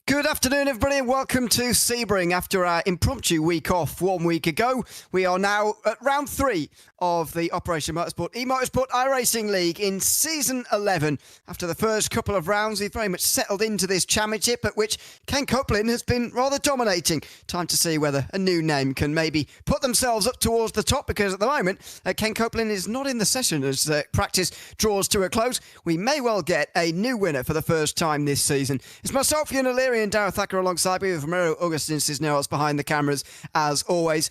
Good afternoon, everybody, and welcome to Sebring. After our impromptu week off 1 week ago, we are now at round 3 of the Operation Motorsport eMotorsport iRacing League in Season 11. After the first couple of rounds, we've very much settled into this championship at which Ken Copeland has been rather dominating. Time to see whether a new name can maybe put themselves up towards the top, because at the moment, Ken Copeland is not in the session as practice draws to a close. We may well get a new winner for the first time this season. It's myself, Ewan O'Leary, and Darragh Thacker alongside me, with Romero Augustin Cisneros behind the cameras as always.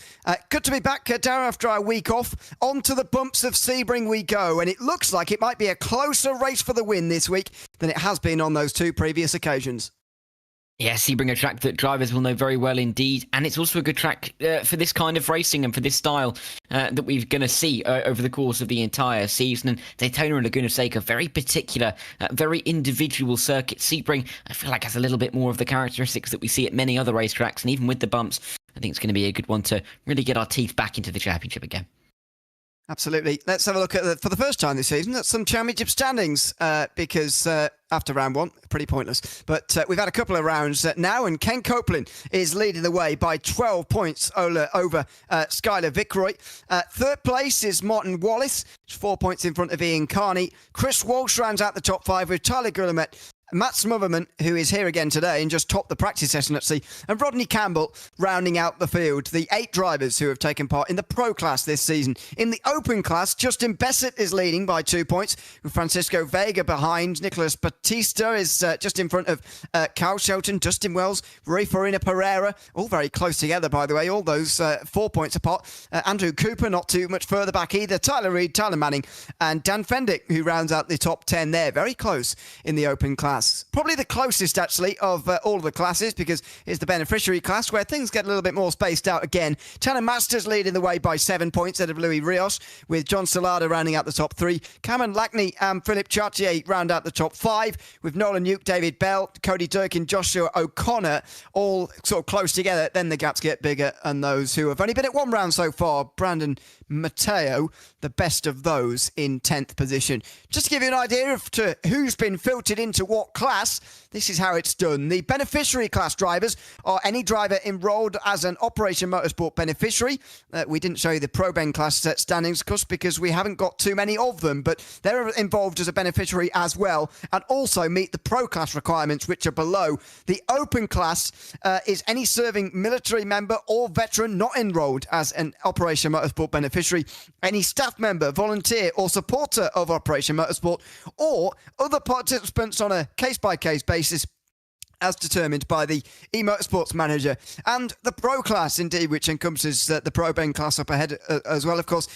Good to be back, Darragh, after our week off. On to the bumps of Sebring we go, and it looks like it might be a closer race for the win this week than it has been on those two previous occasions. Yeah, Sebring, a track that drivers will know very well indeed, and it's also a good track for this kind of racing and for this style that we're going to see over the course of the entire season. And Daytona and Laguna Seca, very particular, very individual circuit. Sebring, I feel like, has a little bit more of the characteristics that we see at many other racetracks, and even with the bumps, I think it's going to be a good one to really get our teeth back into the championship again. Absolutely. Let's have a look at, for the first time this season, at some championship standings, because after round one, pretty pointless. But we've had a couple of rounds now, and Ken Copeland is leading the way by 12 points over Skylar Vickroy. Third place is Martin Wallace, 4 points in front of Ian Carney. Chris Walsh rounds out the top 5 with Tyler Guillemet, Matt Smotherman, who is here again today and just topped the practice session at sea, and Rodney Campbell rounding out the field. The 8 drivers who have taken part in the Pro class this season. In the Open class, Justin Bessett is leading by 2 points, with Francisco Vega behind. Nicholas Batista is just in front of Carl Shelton, Dustin Wells, Ray Farina Pereira, all very close together, by the way, all those 4 points apart. Andrew Cooper not too much further back either. Tyler Reid, Tyler Manning, and Dan Fendick, who rounds out the top 10 there. Very close in the Open class. Probably the closest, actually, of all of the classes, because it's the beneficiary class where things get a little bit more spaced out again. Tanner Masters leading the way by 7 points ahead of Louis Rios, with John Salada rounding out the top 3. Cameron Lackney and Philip Chartier round out the top 5, with Nolan Uke, David Bell, Cody Durkin, Joshua O'Connor all sort of close together. Then the gaps get bigger, and those who have only been at one round so far, Brandon Mateo, the best of those, in 10th position. Just to give you an idea of who's been filtered into what class, this is how it's done. The beneficiary class drivers are any driver enrolled as an Operation Motorsport beneficiary. We didn't show you the Pro Ben class set standings, of course, because we haven't got too many of them, but they're involved as a beneficiary as well, and also meet the Pro class requirements, which are below. The Open class is any serving military member or veteran not enrolled as an Operation Motorsport beneficiary, any staff member, volunteer or supporter of Operation Motorsport, or other participants on a case-by-case basis as determined by the eMotorsports manager. And the Pro class, indeed, which encompasses the Pro Ben class up ahead as well, of course.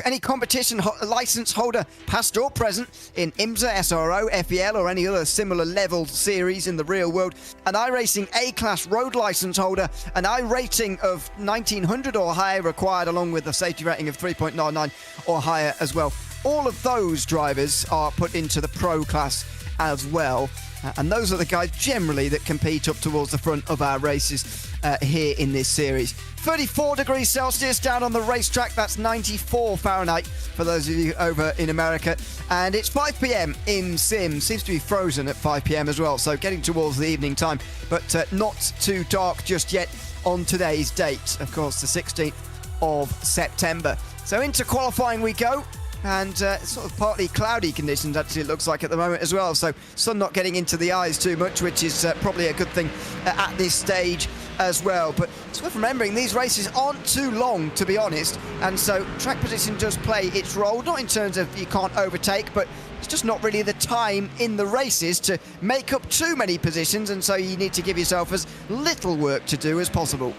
Any competition licence holder, past or present, in IMSA, SRO, FEL, or any other similar level series in the real world. An iRacing A-class road licence holder, an iRating of 1900 or higher required, along with a safety rating of 3.99 or higher as well. All of those drivers are put into the Pro class as well. And those are the guys generally that compete up towards the front of our races here in this series. 34 degrees Celsius down on the racetrack. That's 94 Fahrenheit for those of you over in America. And it's 5 p.m. in Sim. Seems to be frozen at 5 p.m. as well, so getting towards the evening time. But not too dark just yet on today's date. Of course, the 16th of September. So into qualifying we go. And sort of partly cloudy conditions, actually, it looks like at the moment as well. So sun not getting into the eyes too much, which is probably a good thing at this stage as well. But it's worth remembering these races aren't too long, to be honest. And so track position does play its role, not in terms of you can't overtake, but it's just not really the time in the races to make up too many positions. And so you need to give yourself as little work to do as possible.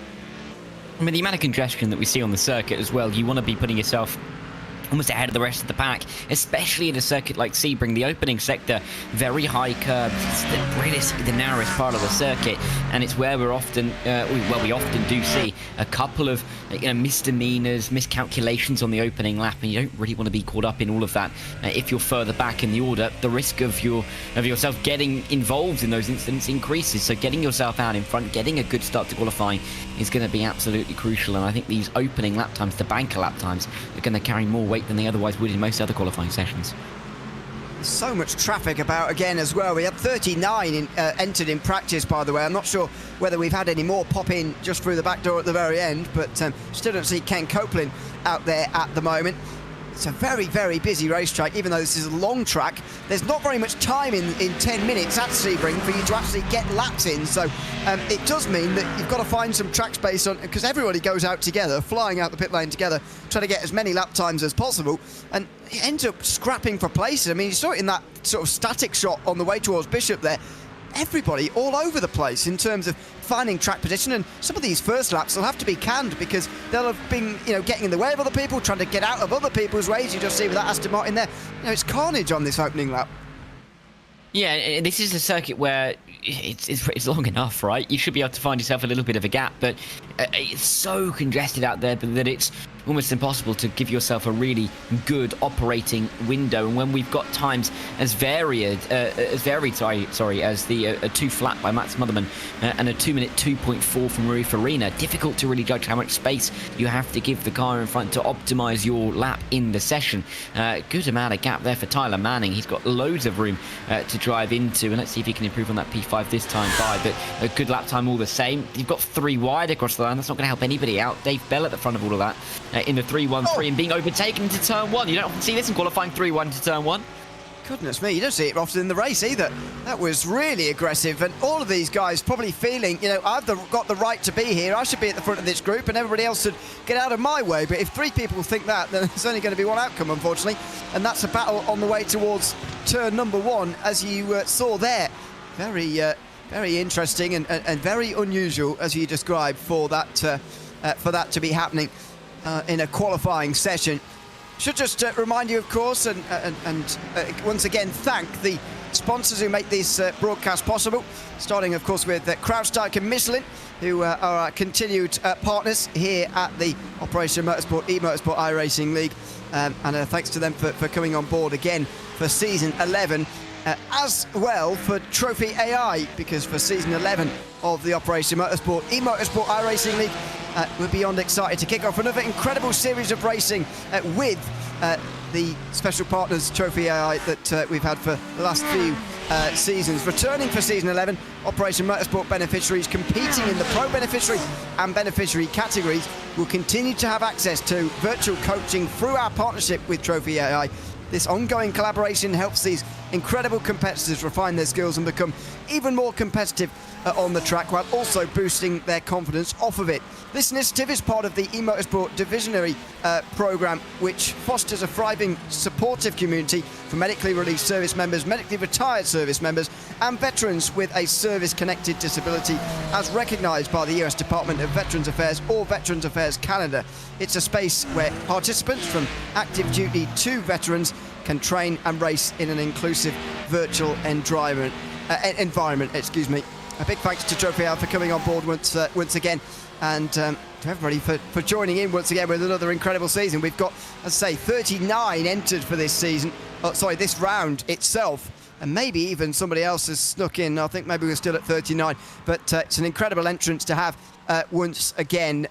I mean, the amount of congestion that we see on the circuit as well, you want to be putting yourself almost ahead of the rest of the pack, especially at a circuit like Sebring. The opening sector, very high curbs. It's realistically the narrowest part of the circuit, and it's where we're often, we often do see a couple of misdemeanors, miscalculations on the opening lap, and you don't really want to be caught up in all of that. If you're further back in the order, the risk of yourself getting involved in those incidents increases. So getting yourself out in front, getting a good start to qualifying is going to be absolutely crucial. And I think these opening lap times, the banker lap times, are going to carry more weight than they otherwise would in most other qualifying sessions. So much traffic about again as well. We had 39 entered in practice, by the way. I'm not sure whether we've had any more pop in just through the back door at the very end, but still don't see Ken Copeland out there at the moment. It's a very, very busy racetrack, even though this is a long track. There's not very much time in 10 minutes at Sebring for you to actually get laps in. So it does mean that you've got to find some track space on, because everybody goes out together, flying out the pit lane together, trying to get as many lap times as possible. And it ends up scrapping for places. I mean, you saw it in that sort of static shot on the way towards Bishop there. Everybody all over the place in terms of finding track position, and some of these first laps will have to be canned because they'll have been, getting in the way of other people, trying to get out of other people's ways. You just see with that Aston Martin there, it's carnage on this opening lap. Yeah, this is a circuit where it's long enough, right? You should be able to find yourself a little bit of a gap, but it's so congested out there that it's almost impossible to give yourself a really good operating window. And when we've got times as varied, as the 2 flat by Mats Motherman and a 2-minute 2.4 from Marie Farina, difficult to really judge how much space you have to give the car in front to optimize your lap in the session. Good amount of gap there for Tyler Manning. He's got loads of room to drive into, and let's see if he can improve on that P5 this time by, but a good lap time all the same. You've got 3 wide across the line. That's not going to help anybody out. Dave Bell at the front of all of that in the 3-1-3 and being overtaken into turn 1. You don't often see this in qualifying, 3-1 to turn 1. Goodness me, you don't see it often in the race either. That was really aggressive, and all of these guys probably feeling, I've got the right to be here. I should be at the front of this group, and everybody else should get out of my way. But if 3 people think that, then there's only going to be one outcome, unfortunately, and that's a battle on the way towards turn number 1, as you saw there. Very interesting and very unusual, as you described, for that to be happening in a qualifying session. Should just remind you, of course, and once again thank the sponsors who make this broadcast possible, starting, of course, with Krautsteig and Michelin, who are our continued partners here at the Operation Motorsport eMotorsport iRacing League, and thanks to them for coming on board again for season 11. As well for Trophy AI, because for season 11 of the Operation Motorsport eMotorsport iRacing League, we're beyond excited to kick off another incredible series of racing with the special partners Trophy AI that we've had for the last few seasons. Returning for season 11, Operation Motorsport beneficiaries competing in the Pro Beneficiary and Beneficiary categories will continue to have access to virtual coaching through our partnership with Trophy AI. This ongoing collaboration helps these incredible competitors refine their skills and become even more competitive on the track, while also boosting their confidence off of it. This initiative is part of the eMotorsport Divisionary programme, which fosters a thriving, supportive community for medically released service members, medically retired service members, and veterans with a service-connected disability, as recognised by the US Department of Veterans Affairs or Veterans Affairs Canada. It's a space where participants from active duty to veterans can train and race in an inclusive virtual environment. A big thanks to Trophy Hour for coming on board once again, and to everybody for joining in once again with another incredible season. We've got, as I say, 39 entered for this season. This round itself, and maybe even somebody else has snuck in. I think maybe we're still at 39, but it's an incredible entrance to have once again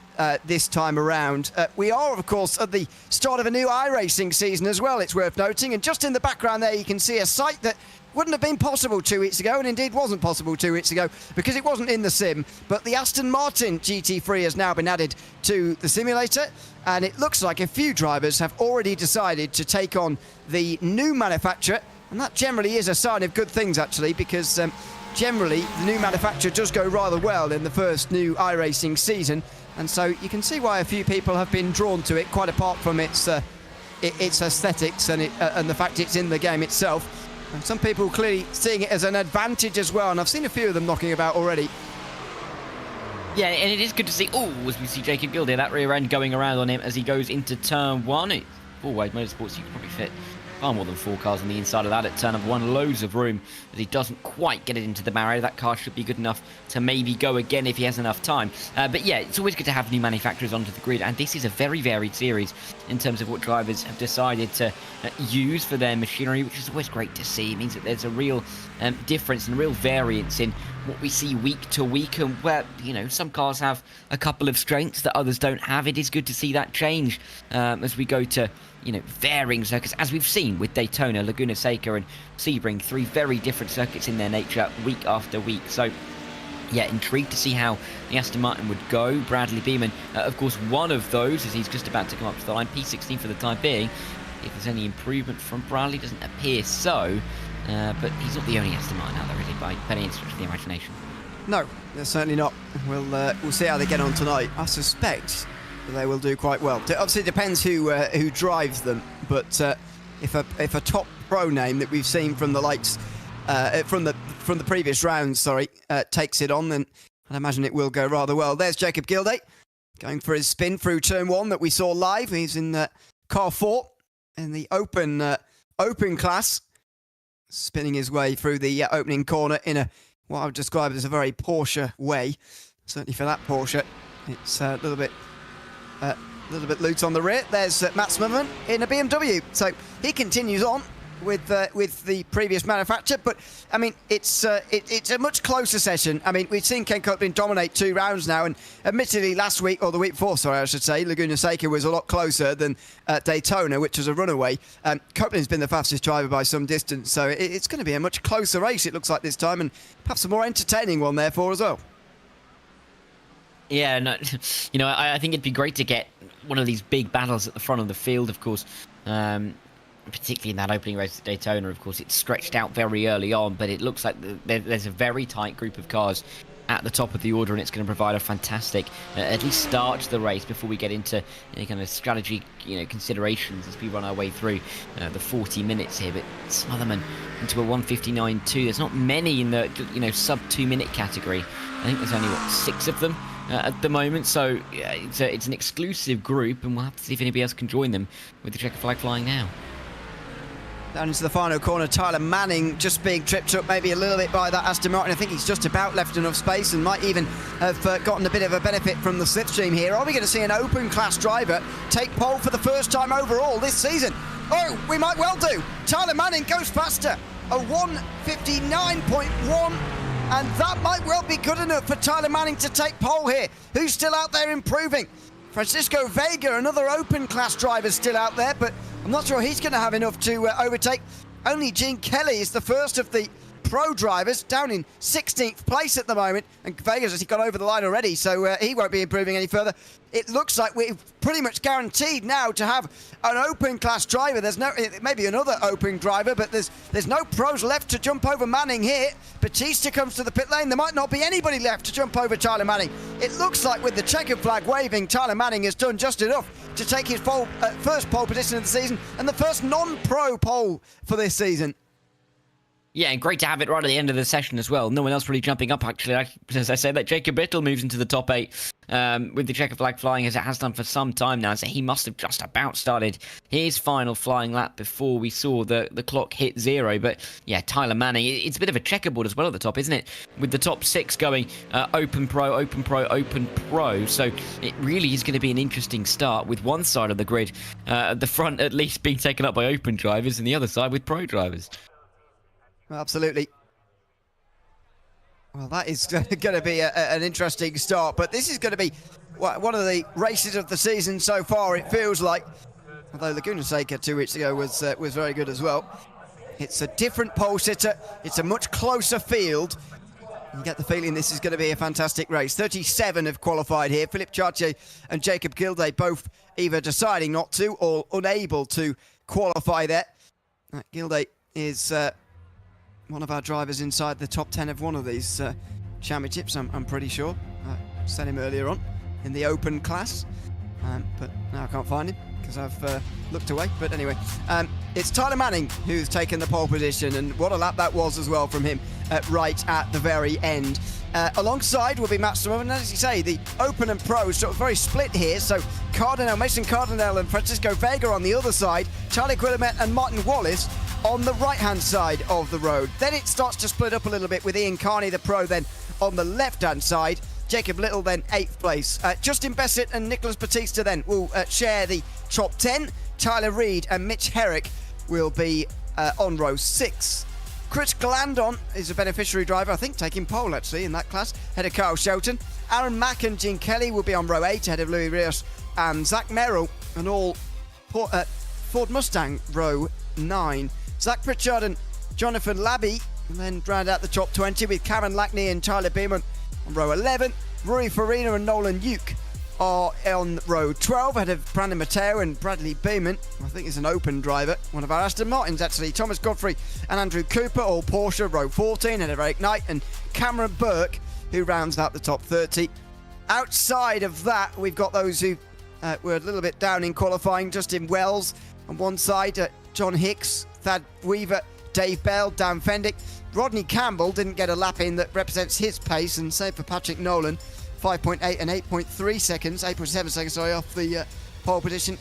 this time around. We are, of course, at the start of a new iRacing season as well, it's worth noting, and just in the background there you can see a site that wouldn't have been possible 2 weeks ago, and indeed wasn't possible 2 weeks ago because it wasn't in the sim, but the Aston Martin GT3 has now been added to the simulator, and it looks like a few drivers have already decided to take on the new manufacturer, and that generally is a sign of good things, actually, because generally the new manufacturer does go rather well in the first new iRacing season, and so you can see why a few people have been drawn to it, quite apart from its aesthetics and the fact it's in the game itself. And some people clearly seeing it as an advantage as well, and I've seen a few of them knocking about already. Yeah, and it is good to see, as we see Jacob Gill there, that rear end going around on him as he goes into turn 1. Four-wide motorsports, you can probably fit far more than 4 cars on the inside of that at turn number 1. Loads of room, as he doesn't quite get it into the barrier. That car should be good enough to maybe go again if he has enough time. But yeah, it's always good to have new manufacturers onto the grid, and this is a very varied series in terms of what drivers have decided to use for their machinery, which is always great to see. It means that there's a real difference and real variance in what we see week to week, and where, you know, some cars have a couple of strengths that others don't have. It is good to see that change as we go to, you know, varying circuits, as we've seen with Daytona, Laguna Seca and Sebring, 3 very different circuits in their nature week after week. So yeah, intrigued to see how the Aston Martin would go. Bradley Beeman, of course, one of those, as he's just about to come up to the line. P16 for the time being. If there's any improvement from Bradley, doesn't appear so. But he's not the only Aston Martin out there, really, by any stretch of the imagination. No, they're certainly not. We'll see how they get on tonight. I suspect that they will do quite well. Obviously, it depends who drives them. But if a top pro name that we've seen from the likes from the previous rounds, takes it on, then I'd imagine it will go rather well. There's Jacob Gilday going for his spin through turn 1 that we saw live. He's in car 4 in the open class, spinning his way through the opening corner in what I would describe as a very Porsche way. Certainly for that Porsche, it's a little bit loose on the rear. There's Matt Smotherman in a BMW. So he continues on with the previous manufacturer, but I mean it's a much closer session. I mean, we've seen Ken Copeland dominate 2 rounds now, and admittedly last week, or the week before, I should say, Laguna Seca was a lot closer than Daytona, which was a runaway. Copeland's been the fastest driver by some distance, so it's going to be a much closer race, it looks like, this time, and perhaps a more entertaining one therefore as well. Yeah, no, you know, I think it'd be great to get one of these big battles at the front of the field, of course. Particularly in that opening race at Daytona, of course, it's stretched out very early on, but it looks like there's a very tight group of cars at the top of the order, and it's going to provide a fantastic, at least start to the race before we get into any kind of strategy, you know, considerations as we run our way through the 40 minutes here. But Smotherman into a 1:59.2. There's not many in the, you know, sub 2 minute category. I think there's only 6 of them at the moment, so yeah, it's an exclusive group, and we'll have to see if anybody else can join them with the checker flag flying now. Down into the final corner, Tyler Manning just being tripped up maybe a little bit by that Aston Martin. I think he's just about left enough space and might even have gotten a bit of a benefit from the slipstream here. Are we going to see an open class driver take pole for the first time overall this season? Oh, we might well do. Tyler Manning goes faster, a 1:59.1, and that might well be good enough for Tyler Manning to take pole here. Who's still out there improving? Francisco Vega, another open class driver, still out there, but I'm not sure he's going to have enough to overtake. Only Gene Kelly is the first of the pro drivers, down in 16th place at the moment, and Vega's actually got over the line already, so he won't be improving any further. It looks like we're pretty much guaranteed now to have an open class driver. There's no, maybe another open driver, but there's no pros left to jump over Manning here. Batista comes to the pit lane. There might not be anybody left to jump over Tyler Manning. It looks like with the checkered flag waving, Tyler Manning has done just enough to take his first pole position of the season and the first non-pro pole for this season. Yeah, and great to have it right at the end of the session as well. No one else really jumping up, actually. As I say, that Jacob Bittel moves into the top 8 with the checker flag flying, as it has done for some time now. So he must have just about started his final flying lap before we saw the clock hit 0. But yeah, Tyler Manning, it's a bit of a checkerboard as well at the top, isn't it? With the top 6 going open pro, open pro, open pro. So it really is going to be an interesting start, with one side of the grid, the front at least being taken up by open drivers, and the other side with pro drivers. Absolutely. Well, that is going to be an interesting start, but this is going to be one of the races of the season so far, it feels like. Although Laguna Seca 2 weeks ago was very good as well. It's a different pole sitter. It's a much closer field. You get the feeling this is going to be a fantastic race. 37 have qualified here. Philippe Chartier and Jacob Gilday both either deciding not to or unable to qualify there. Gilday is one of our drivers inside the top 10 of one of these championships, I'm pretty sure. I said him earlier on in the open class, but now I can't find him because I've looked away. But anyway, it's Tyler Manning who's taken the pole position, and what a lap that was as well from him right at the very end. Alongside will be Matt Smotherman, and as you say, the open and pro sort of very split here. So Mason Cardinale and Francisco Vega on the other side, Charlie Guillemet and Martin Wallace on the right-hand side of the road. Then it starts to split up a little bit with Ian Carney, the pro, then on the left-hand side. Jacob Little then 8th place. Justin Bessett and Nicholas Batista then will share the top 10. Tyler Reid and Mitch Herrick will be on row 6. Chris Glandon is a beneficiary driver, I think, taking pole actually in that class, ahead of Carl Shelton. Aaron Mack and Gene Kelly will be on row 8 ahead of Louis Rios and Zach Merrill, and all Ford Mustang row 9. Zach Pritchard and Jonathan Labby and then round out the top 20 with Cameron Lackney and Tyler Beeman on row 11. Rory Farina and Nolan Uke are on row 12 ahead of Brandon Mateo and Bradley Beeman. I think he's an open driver, one of our Aston Martins actually. Thomas Godfrey and Andrew Cooper, all Porsche, row 14 ahead of Eric Knight and Cameron Burke, who rounds out the top 30. Outside of that, we've got those who were a little bit down in qualifying. Justin Wells on one side, John Hicks, Thad Weaver, Dave Bell, Dan Fendick. Rodney Campbell didn't get a lap in that represents his pace, and same for Patrick Nolan, 5.8 and 8.3 seconds, 8.7 seconds, off the pole position.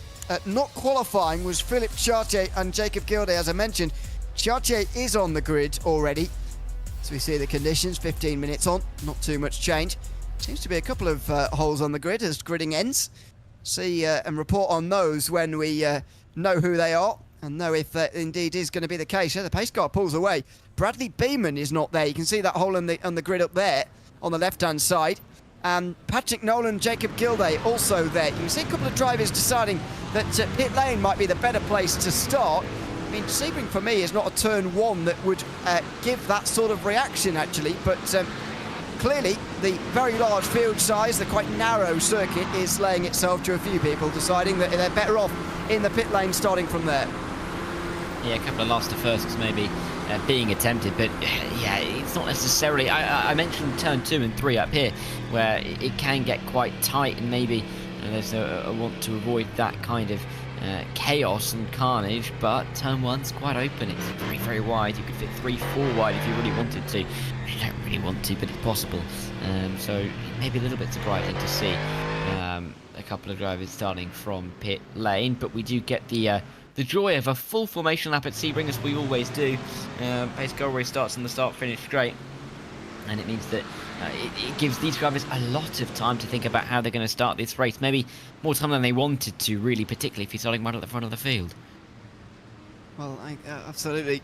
Not qualifying was Philip Chartier and Jacob Gilday, as I mentioned. Chartier is on the grid already, so we see the conditions, 15 minutes on, not too much change. Seems to be a couple of holes on the grid as gridding ends. See and report on those when we know who they are and know if that indeed is going to be the case. The pace car pulls away. Bradley Beeman is not there. You can see that hole on the grid up there on the left-hand side. And Patrick Nolan, Jacob Gilday also there. You can see a couple of drivers deciding that pit lane might be the better place to start. I mean, Sebring for me is not a turn one that would give that sort of reaction actually, but clearly the very large field size, the quite narrow circuit, is laying itself to a few people deciding that they're better off in the pit lane starting from there. Yeah, a couple of last to firsts maybe being attempted, but yeah, it's not necessarily. I mentioned turn 2 and 3 up here, where it can get quite tight, and maybe there's a want to avoid that kind of chaos and carnage. But turn 1's quite open. It's very, very wide. You could fit 3-4 wide if you really wanted to. You don't really want to, but it's possible. So it may be a little bit surprising to see a couple of drivers starting from pit lane, but we do get the joy of a full formation lap at Sebring, as we always do. Pace car always starts on the start-finish straight, and it means that it gives these drivers a lot of time to think about how they're going to start this race. Maybe more time than they wanted to, really, particularly if you're starting right at the front of the field. Well, absolutely.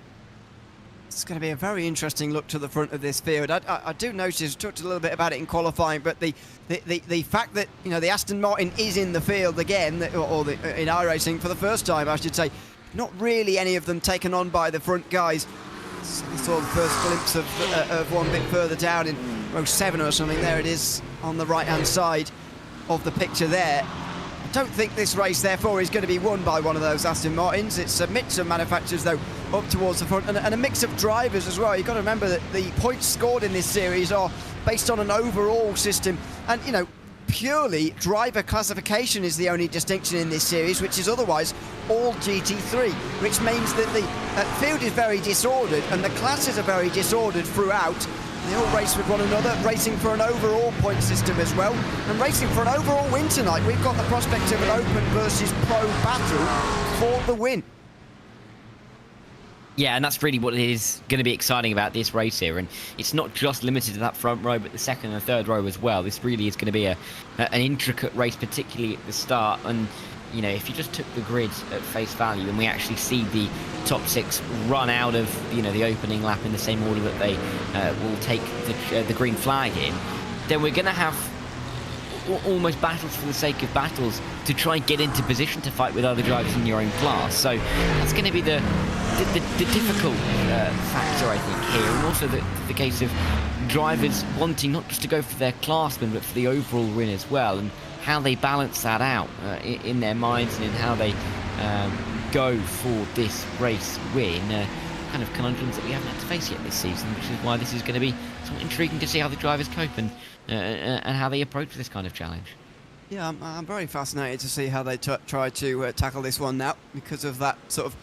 It's going to be a very interesting look to the front of this field. I do notice, talked a little bit about it in qualifying, but the fact that, you know, the Aston Martin is in the field again, in iRacing for the first time, I should say, not really any of them taken on by the front guys. So we saw the first glimpse of one bit further down in row 7 or something. There it is on the right-hand side of the picture there. I don't think this race, therefore, is going to be won by one of those Aston Martins. It's a mix of manufacturers, though, up towards the front, and a mix of drivers as well. You've got to remember that the points scored in this series are based on an overall system, and, you know, purely driver classification is the only distinction in this series, which is otherwise all GT3, which means that the field is very disordered and the classes are very disordered throughout. They all race with one another, racing for an overall point system as well, and racing for an overall win tonight. We've got the prospect of an open versus pro battle for the win. Yeah, and that's really what is going to be exciting about this race here. And it's not just limited to that front row, but the second and third row as well. This really is going to be an intricate race, particularly at the start. And, you know, if you just took the grid at face value and we actually see the top 6 run out of, you know, the opening lap in the same order that they will take the green flag in, then we're going to have almost battles for the sake of battles to try and get into position to fight with other drivers in your own class. So that's going to be the difficult factor, I think, here, and also the case of drivers wanting not just to go for their class win, but for the overall win as well, and how they balance that out in their minds and in how they go for this race win. Kind of conundrums that we haven't had to face yet this season, which is why this is going to be somewhat intriguing to see how the drivers cope and how they approach this kind of challenge. Yeah, I'm very fascinated to see how they try to tackle this one now, because of that sort of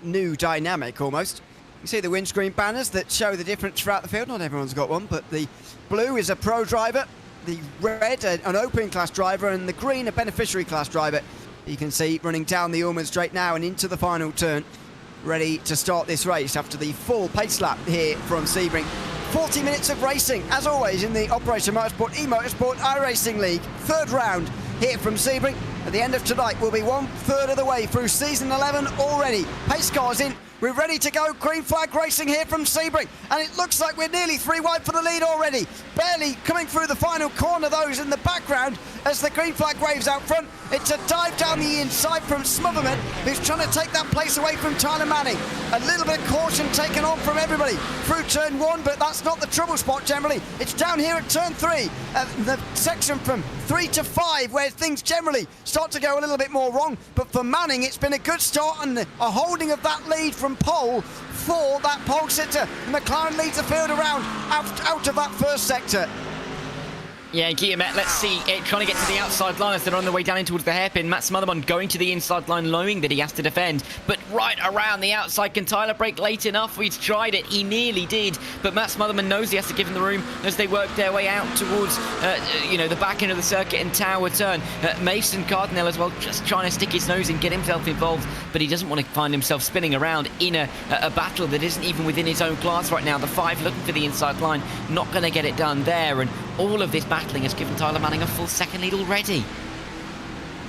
new dynamic almost. You see the windscreen banners that show the difference throughout the field. Not everyone's got one, but the blue is a pro driver, the red an open class driver, and the green a beneficiary class driver. You can see running down the Ulmann Straight now and into the final turn, ready to start this race after the full pace lap here from Sebring. 40 minutes of racing, as always, in the Operation Motorsport eMotorsport iRacing League. Third round here from Sebring. At the end of tonight, we'll be 1/3 of the way through season 11 already. Pace cars in We're ready to go. Green flag racing here from Sebring. And it looks like we're nearly 3 wide for the lead already. Barely coming through the final corner, those in the background, as the green flag waves out front. It's a dive down the inside from Smotherman, who's trying to take that place away from Tyler Manning. A little bit of caution taken on from everybody through turn 1, but that's not the trouble spot generally. It's down here at turn 3, the section from 3 to 5, where things generally start to go a little bit more wrong. But for Manning, it's been a good start and a holding of that lead from pole for that pole sitter. McLaren leads the field around out of that first sector. Yeah, Guillemette, let's see it trying to get to the outside line as they're on the way down in towards the hairpin. Matt Smotherman going to the inside line, knowing that he has to defend, but right around the outside. Can Tyler brake late enough? He's tried it, he nearly did, but Matt Smotherman knows he has to give him the room as they work their way out towards the back end of the circuit and tower turn. Mason Cardinal as well, just trying to stick his nose in, get himself involved, but he doesn't want to find himself spinning around in a battle that isn't even within his own class right now. The 5 looking for the inside line, not going to get it done there, and all of this battling has given Tyler Manning a full second lead already.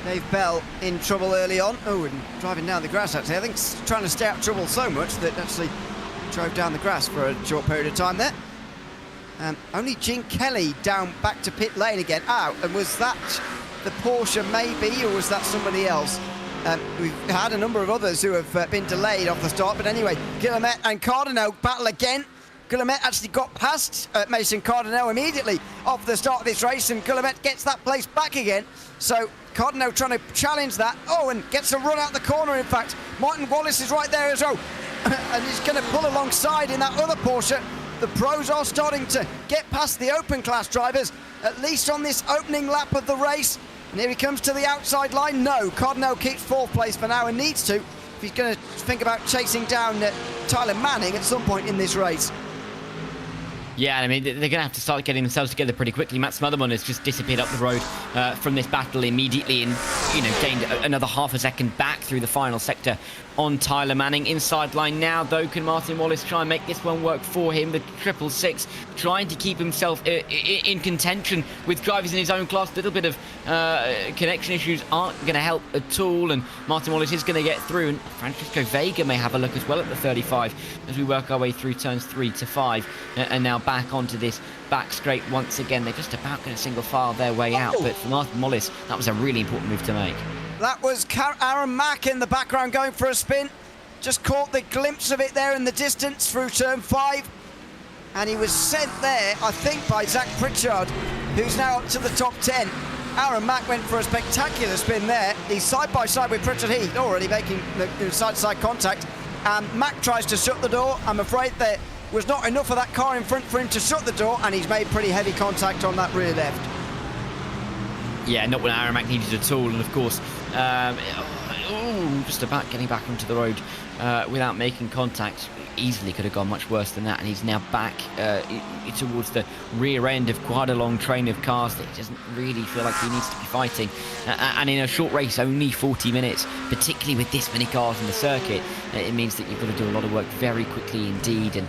Dave Bell in trouble early on. Oh, and driving down the grass, actually. I think trying to stay out of trouble so much that actually drove down the grass for a short period of time there. Only Gene Kelly down back to pit lane again. And was that the Porsche maybe, or was that somebody else? We've had a number of others who have been delayed off the start, but anyway, Guillemette and Cardinal battle again. Guillemette actually got past Mason Cardinal immediately off the start of this race, and Guillemette gets that place back again. So Cardinal trying to challenge that. Oh, and gets a run out the corner, in fact. Martin Wallace is right there as well. And he's going to pull alongside in that other Porsche. The pros are starting to get past the open class drivers, at least on this opening lap of the race. And here he comes to the outside line. No, Cardinal keeps 4th place for now and needs to, if he's going to think about chasing down Tyler Manning at some point in this race. Yeah, I mean, they're going to have to start getting themselves together pretty quickly. Matt Smotherman has just disappeared up the road from this battle immediately and, gained another half a second back through the final sector on Tyler Manning. Inside line now, though, can Martin Wallace try and make this one work for him? The 666 trying to keep himself in contention with drivers in his own class. A little bit of connection issues aren't going to help at all, and Martin Wallace is going to get through, and Francisco Vega may have a look as well at the 35 as we work our way through turns 3 to 5, and now back onto this back straight once again. They're just about going to single file their way out, but for Martin Wallace, that was a really important move to make. That was Aaron Mack in the background going for a spin. Just caught the glimpse of it there in the distance through turn 5. And he was sent there, I think, by Zach Pritchard, who's now up to the top 10. Aaron Mack went for a spectacular spin there. He's side by side with Pritchard. He's already making the side-to-side contact. And Mack tries to shut the door. I'm afraid there was not enough of that car in front for him to shut the door, and he's made pretty heavy contact on that rear left. Yeah, not when Aaron Mack needed at all, and of course, just about getting back onto the road without making contact. Easily could have gone much worse than that, and he's now back towards the rear end of quite a long train of cars that he doesn't really feel like he needs to be fighting. And in a short race, only 40 minutes, particularly with this many cars in the circuit, it means that you've got to do a lot of work very quickly indeed. And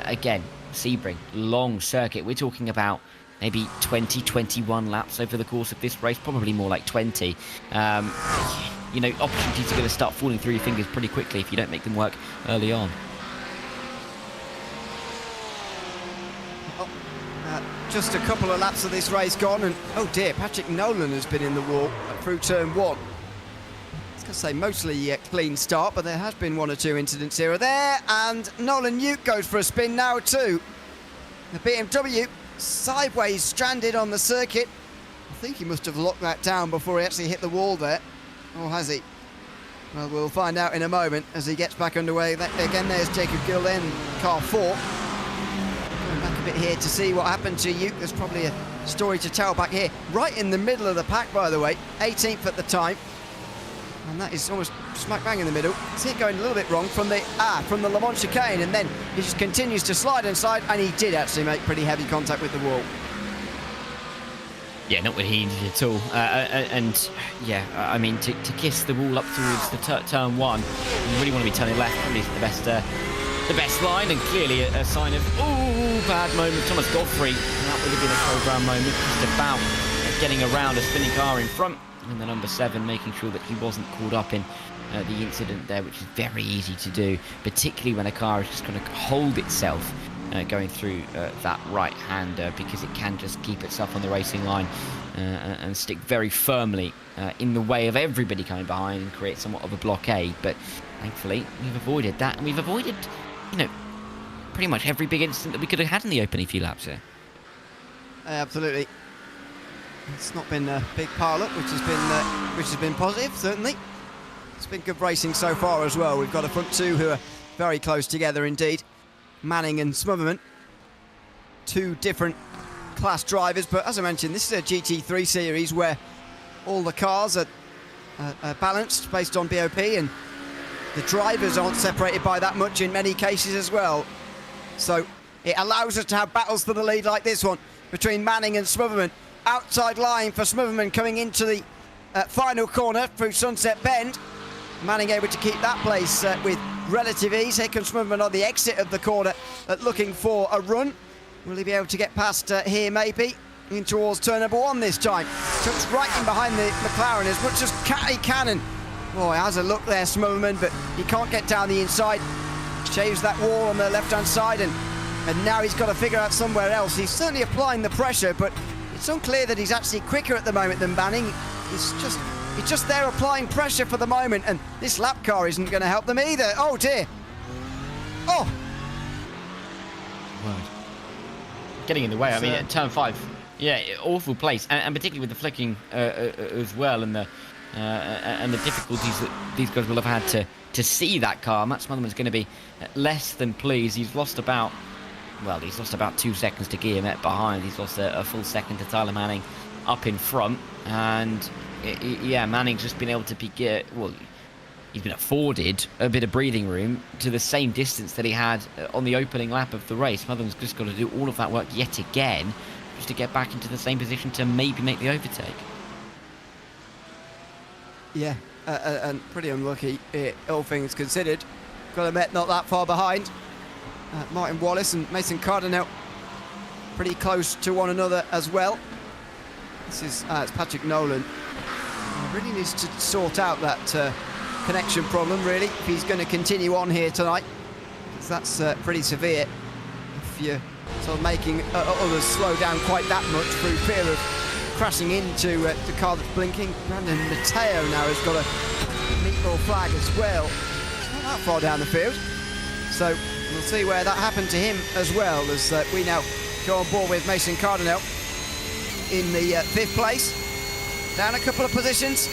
again, Sebring, long circuit. We're talking about maybe 20, 21 laps over the course of this race, probably more like 20. Opportunities are going to start falling through your fingers pretty quickly if you don't make them work early on. Just a couple of laps of this race gone, and oh dear, Patrick Nolan has been in the wall through turn 1. I was going to say mostly clean start, but there has been 1 or 2 incidents here or there, and Nolan Uke goes for a spin now too. The BMW sideways stranded on the circuit. I think he must have locked that down before he actually hit the wall there, or has he? Well, we'll find out in a moment as he gets back underway. Again, there's Jacob Gill in car 4. Back a bit here to see what happened to Uke. There's probably a story to tell back here. Right in the middle of the pack, by the way. 18th at the time. And that is almost smack bang in the middle. See it going a little bit wrong from the Le Mans chicane, and then he just continues to slide inside, and he did actually make pretty heavy contact with the wall. Yeah, not what he needed at all. I mean, to kiss the wall up towards the turn 1, you really want to be turning left. Probably isn't the best line, and clearly a sign of bad moment. Thomas Godfrey, that would have been a program moment, just about getting around a spinning car in front. And the number 7 making sure that he wasn't caught up in the incident there, which is very easy to do, particularly when a car is just going to hold itself going through that right-hander, because it can just keep itself on the racing line and stick very firmly in the way of everybody coming behind and create somewhat of a blockade. But thankfully, we've avoided that, and we've avoided, pretty much every big incident that we could have had in the opening few laps here. Absolutely. It's not been a big pile-up, which has been positive, certainly. It's been good racing so far as well. We've got a front two who are very close together indeed. Manning and Smotherman. Two different class drivers, but as I mentioned, this is a GT3 series where all the cars are balanced based on BOP, and the drivers aren't separated by that much in many cases as well. So it allows us to have battles for the lead like this one between Manning and Smotherman. Outside line for Smotherman coming into the final corner through Sunset Bend. Manning able to keep that place with relative ease. Here comes Smotherman on the exit of the corner looking for a run. Will he be able to get past here maybe? In towards turn number 1 this time. Tucks right in behind the McLaren as much as he can. And boy, has a look there, Smotherman, but he can't get down the inside. Shaves that wall on the left-hand side, and now he's got to figure out somewhere else. He's certainly applying the pressure, but it's unclear that he's actually quicker at the moment than Manning. He's just there applying pressure for the moment, and this lap car isn't going to help them either. Oh dear. Oh. Word. Getting in the way. I mean, at turn 5, yeah, awful place, and particularly with the flicking as well, and the difficulties that these guys will have had to see that car. Matt Smotherman's going to be less than pleased. He's lost about 2 seconds to Guillemette behind. He's lost a full second to Tyler Manning up in front, and yeah, Manning's just been able to he's been afforded a bit of breathing room to the same distance that he had on the opening lap of the race. Smotherman's just got to do all of that work yet again just to get back into the same position to maybe make the overtake. Yeah, and pretty unlucky, all things considered. Guillemette not that far behind. Martin Wallace and Mason Cardinal pretty close to one another as well. This is it's Patrick Nolan. He really needs to sort out that connection problem, really, if he's going to continue on here tonight, because that's pretty severe if you're sort of making others slow down quite that much through fear of crashing into the car that's blinking. Brandon Mateo now has got a meatball flag as well. It's not that far down the field, so we'll see where that happened to him as well, as we now go on board with Mason Cardinal in the 5th place. Down a couple of positions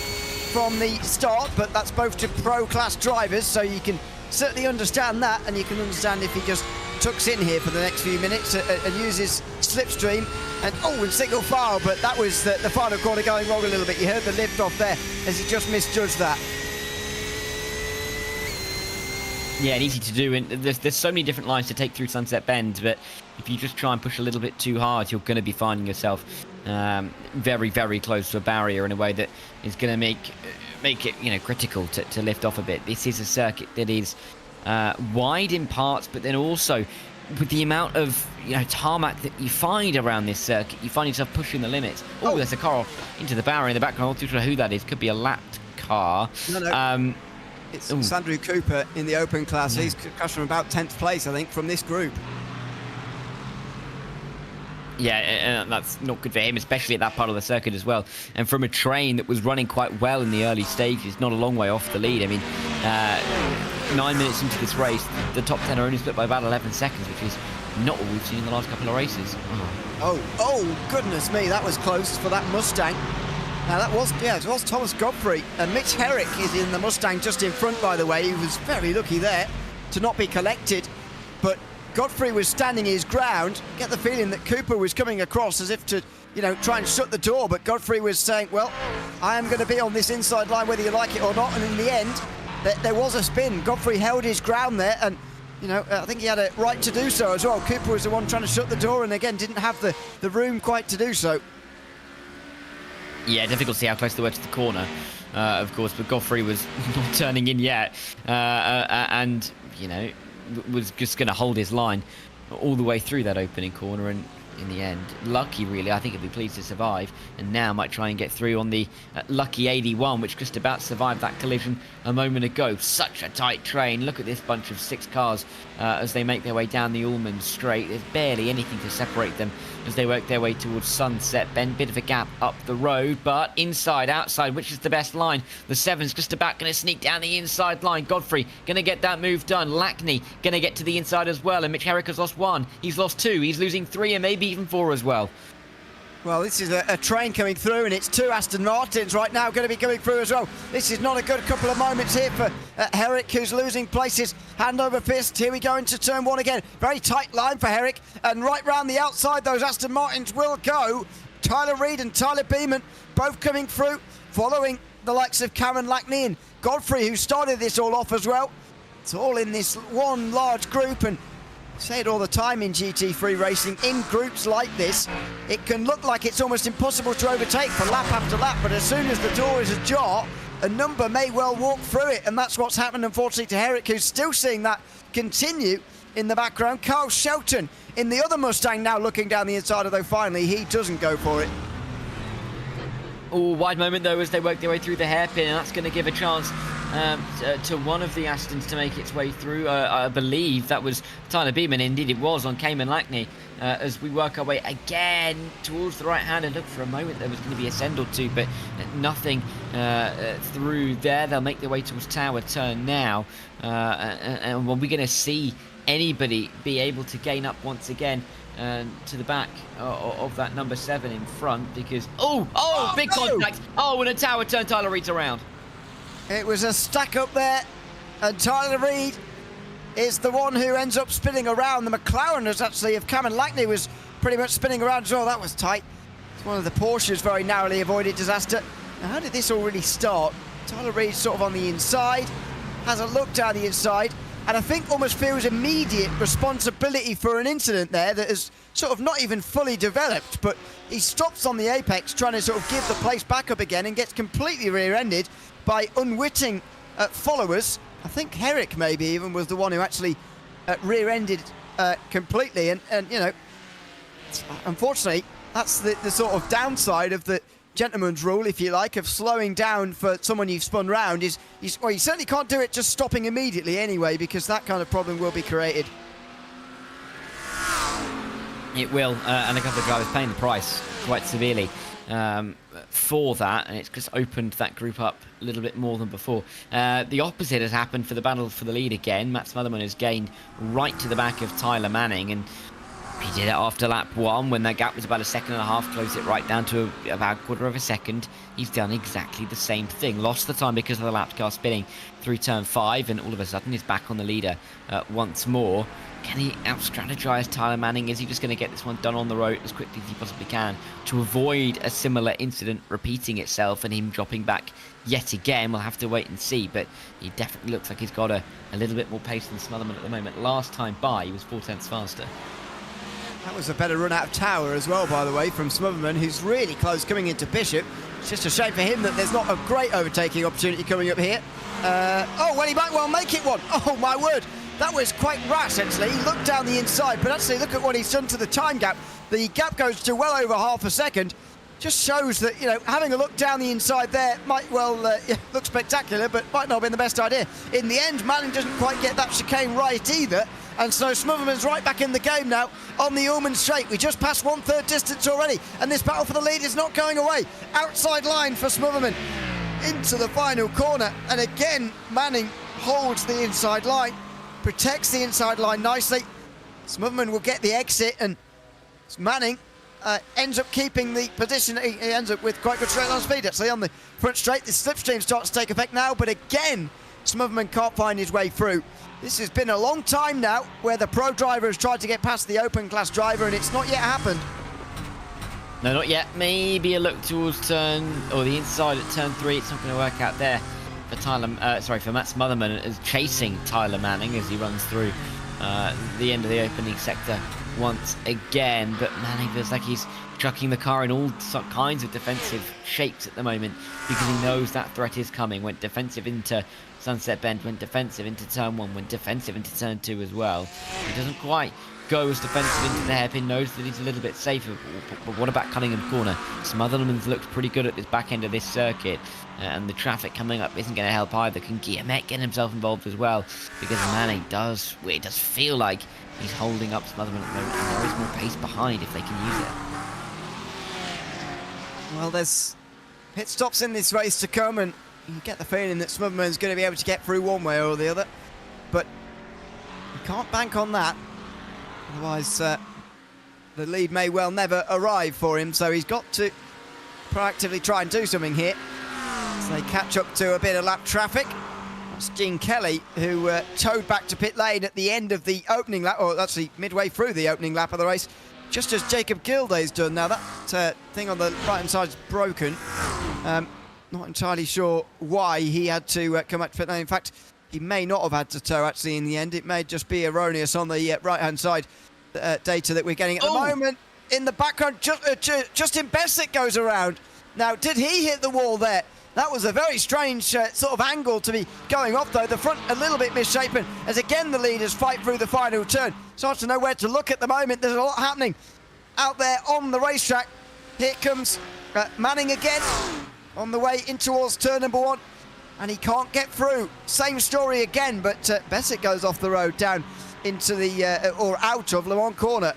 from the start, but that's both to pro-class drivers, so you can certainly understand that, and you can understand if he just tucks in here for the next few minutes and uses slipstream and single file, but that was the final corner going wrong a little bit. You heard the lift off there as he just misjudged that. Yeah, and easy to do, and there's so many different lines to take through Sunset Bend, but if you just try and push a little bit too hard, you're going to be finding yourself very, very close to a barrier in a way that is going to make it critical to lift off a bit. This is a circuit that is wide in parts, but then also with the amount of tarmac that you find around this circuit, you find yourself pushing the limits. Oh, there's a car off into the barrier in the background. I'm not too sure who that is. Could be a lapped car. No. It's Sandro Cooper in the open class. Yeah. He's crashed from about 10th place, I think, from this group. Yeah, and that's not good for him, especially at that part of the circuit as well. And from a train that was running quite well in the early stages, not a long way off the lead. I mean, 9 minutes into this race, the top 10 are only split by about 11 seconds, which is not what we've seen in the last couple of races. Oh, goodness me, that was close for that Mustang. Now it was Thomas Godfrey, and Mitch Herrick is in the Mustang just in front, by the way. He was very lucky there to not be collected, but Godfrey was standing his ground. Get the feeling that Cooper was coming across as if to, try and shut the door, but Godfrey was saying, well, I am going to be on this inside line whether you like it or not, and in the end, there was a spin. Godfrey held his ground there, and I think he had a right to do so as well. Cooper was the one trying to shut the door, and again, didn't have the room quite to do so. Yeah, difficult to see how close they were to the corner, of course, but Godfrey was not turning in yet, and was just going to hold his line all the way through that opening corner, and in the end. Lucky, really. I think he'll be pleased to survive. And now might try and get through on the lucky 81, which just about survived that collision a moment ago. Such a tight train. Look at this bunch of 6 cars as they make their way down the Ullman Straight. There's barely anything to separate them as they work their way towards Sunset Bend. Bit of a gap up the road, but inside, outside, which is the best line? The 7's just about going to sneak down the inside line. Godfrey going to get that move done. Lackney going to get to the inside as well, and Mitch Herrick has lost 1. He's lost 2. He's losing 3 and maybe even 4 as well. Well, this is a train coming through, and it's 2 Aston Martins right now going to be coming through as well. This is not a good couple of moments here for Herrick, who's losing places. Hand over fist. Here we go into turn 1 again. Very tight line for Herrick, and right round the outside, those Aston Martins will go. Tyler Reid and Tyler Beeman both coming through, following the likes of Cameron Lackney and Godfrey, who started this all off as well. It's all in this one large group, and I say it all the time in GT3 racing, in groups like this, it can look like it's almost impossible to overtake for lap after lap, but as soon as the door is ajar, a number may well walk through it, and that's what's happened, unfortunately, to Herrick, who's still seeing that continue in the background. Carl Shelton in the other Mustang now looking down the inside, although finally he doesn't go for it. Oh, wide moment though as they work their way through the hairpin, and that's going to give a chance to one of the Astons to make its way through. I believe that was Tyler Beeman. Indeed it was, on Cayman Lackney, as we work our way again towards the right hand. And look, for a moment there was going to be a send or two, but nothing through there. They'll make their way towards Tower Turn now, and we're going to see anybody be able to gain up once again to the back of that number 7 in front, because big contact. And a Tower Turn, Tyler Reid's around. It was a stack up there, and Tyler Reid is the one who ends up spinning around. The McLaren is actually, if Cameron Lackney was pretty much spinning around as well. That was tight. It's one of the Porsches very narrowly avoided disaster. Now, how did this all really start? Tyler Reid sort of on the inside, has a look down the inside, and I think almost feels immediate responsibility for an incident there that is sort of not even fully developed, but he stops on the apex trying to sort of give the place back up again and gets completely rear-ended by unwitting followers. I think Herrick maybe even was the one who actually rear-ended completely, and you know, unfortunately that's the sort of downside of the gentleman's rule, if you like, of slowing down for someone you've spun round. Well, you certainly can't do it just stopping immediately anyway, because that kind of problem will be created. It will, and a couple of drivers paying the price quite severely for that, and it's just opened that group up a little bit more than before. The opposite has happened for the battle for the lead again. Matt Smotherman has gained right to the back of Tyler Manning, and he did it after lap 1 when that gap was about 1.5 seconds, closed it right down to about 1/4 of a second. He's done exactly the same thing. Lost the time because of the lap car spinning through turn 5, and all of a sudden he's back on the leader once more. Can he out-strategize Tyler Manning? Is he just going to get this one done on the road as quickly as he possibly can to avoid a similar incident repeating itself and him dropping back yet again? We'll have to wait and see, but he definitely looks like he's got a little bit more pace than Smotherman at the moment. Last time by, he was 4/10 faster. That was a better run out of Tower as well, by the way, from Smotherman, who's really close coming into Bishop. It's just a shame for him that there's not a great overtaking opportunity coming up here. Well, he might well make it one. Oh, my word. That was quite rash, actually. He looked down the inside, but actually look at what he's done to the time gap. The gap goes to well over 1/2 second. Just shows that, you know, having a look down the inside there might well look spectacular, but might not have been the best idea. In the end, Manning doesn't quite get that chicane right either, and so Smotherman's right back in the game now on the Ullman Straight. We just passed 1/3 distance already, and this battle for the lead is not going away. Outside line for Smotherman into the final corner, and again Manning holds the inside line, protects the inside line nicely. Smotherman will get the exit, and Manning ends up keeping the position. He ends up with quite good straight line speed actually on the front straight. The slipstream starts to take effect now, but again Smotherman can't find his way through. This has been a long time now where the pro driver has tried to get past the open class driver, and it's not yet happened. No, not yet. Maybe a look towards the inside at turn 3. It's not going to work out there for for Matt Smotherman, as chasing Tyler Manning as he runs through the end of the opening sector once again. But Manning feels like he's chucking the car in all kinds of defensive shapes at the moment, because he knows that threat is coming. Went defensive into Sunset Bend, went defensive into turn 1, went defensive into turn 2 as well. He doesn't quite go as defensive into the hairpin, knows that he's a little bit safer. But what about Cunningham Corner? Smotherman's looked pretty good at this back end of this circuit, and the traffic coming up isn't going to help either. Can Guillemette get himself involved as well? Because Manning does feel like he's holding up Smotherman at the moment, and there is more pace behind if they can use it. Well, there's pit stops in this race to come, and you get the feeling that Smotherman's going to be able to get through one way or the other, but you can't bank on that. Otherwise, the lead may well never arrive for him, so he's got to proactively try and do something here. So they catch up to a bit of lap traffic. That's Gene Kelly, who towed back to pit lane at the end of the opening lap, or actually midway through the opening lap of the race, just as Jacob Gilday's done. Now that thing on the right-hand side is broken. Not entirely sure why he had to come back to pit lane. In fact, he may not have had to tow, actually, in the end. It may just be erroneous on the right-hand side data that we're getting at the moment. In the background, Justin Bessick goes around. Now, did he hit the wall there? That was a very strange sort of angle to be going off, though. The front a little bit misshapen, as again the leaders fight through the final turn. It's hard to know where to look at the moment. There's a lot happening out there on the racetrack. Here comes Manning again on the way in towards turn number 1. And he can't get through. Same story again, but Bessick goes off the road down into the, or out of Le Mans Corner.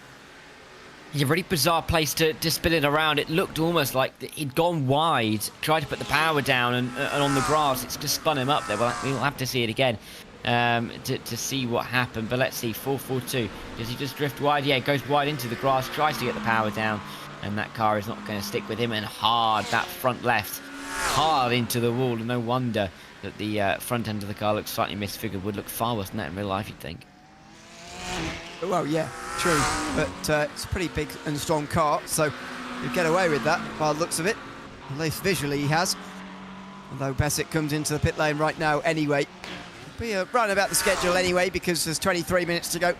Yeah, really bizarre place to spin it around. It looked almost like he'd gone wide, tried to put the power down, and on the grass, it's just spun him up there. We'll have to see it again to see what happened. But let's see, 442. Does he just drift wide? Yeah, goes wide into the grass, tries to get the power down, and that car is not going to stick with him, and hard, that front left. Hard into the wall, and no wonder that the front end of the car looks slightly misfigured. Would look far worse than that in real life, you'd think. Well, yeah, true, but it's a pretty big and strong car, so you get away with that by the looks of it. At least visually he has. Although Bessick comes into the pit lane right now anyway. It'll be round about the schedule anyway, because there's 23 minutes to go.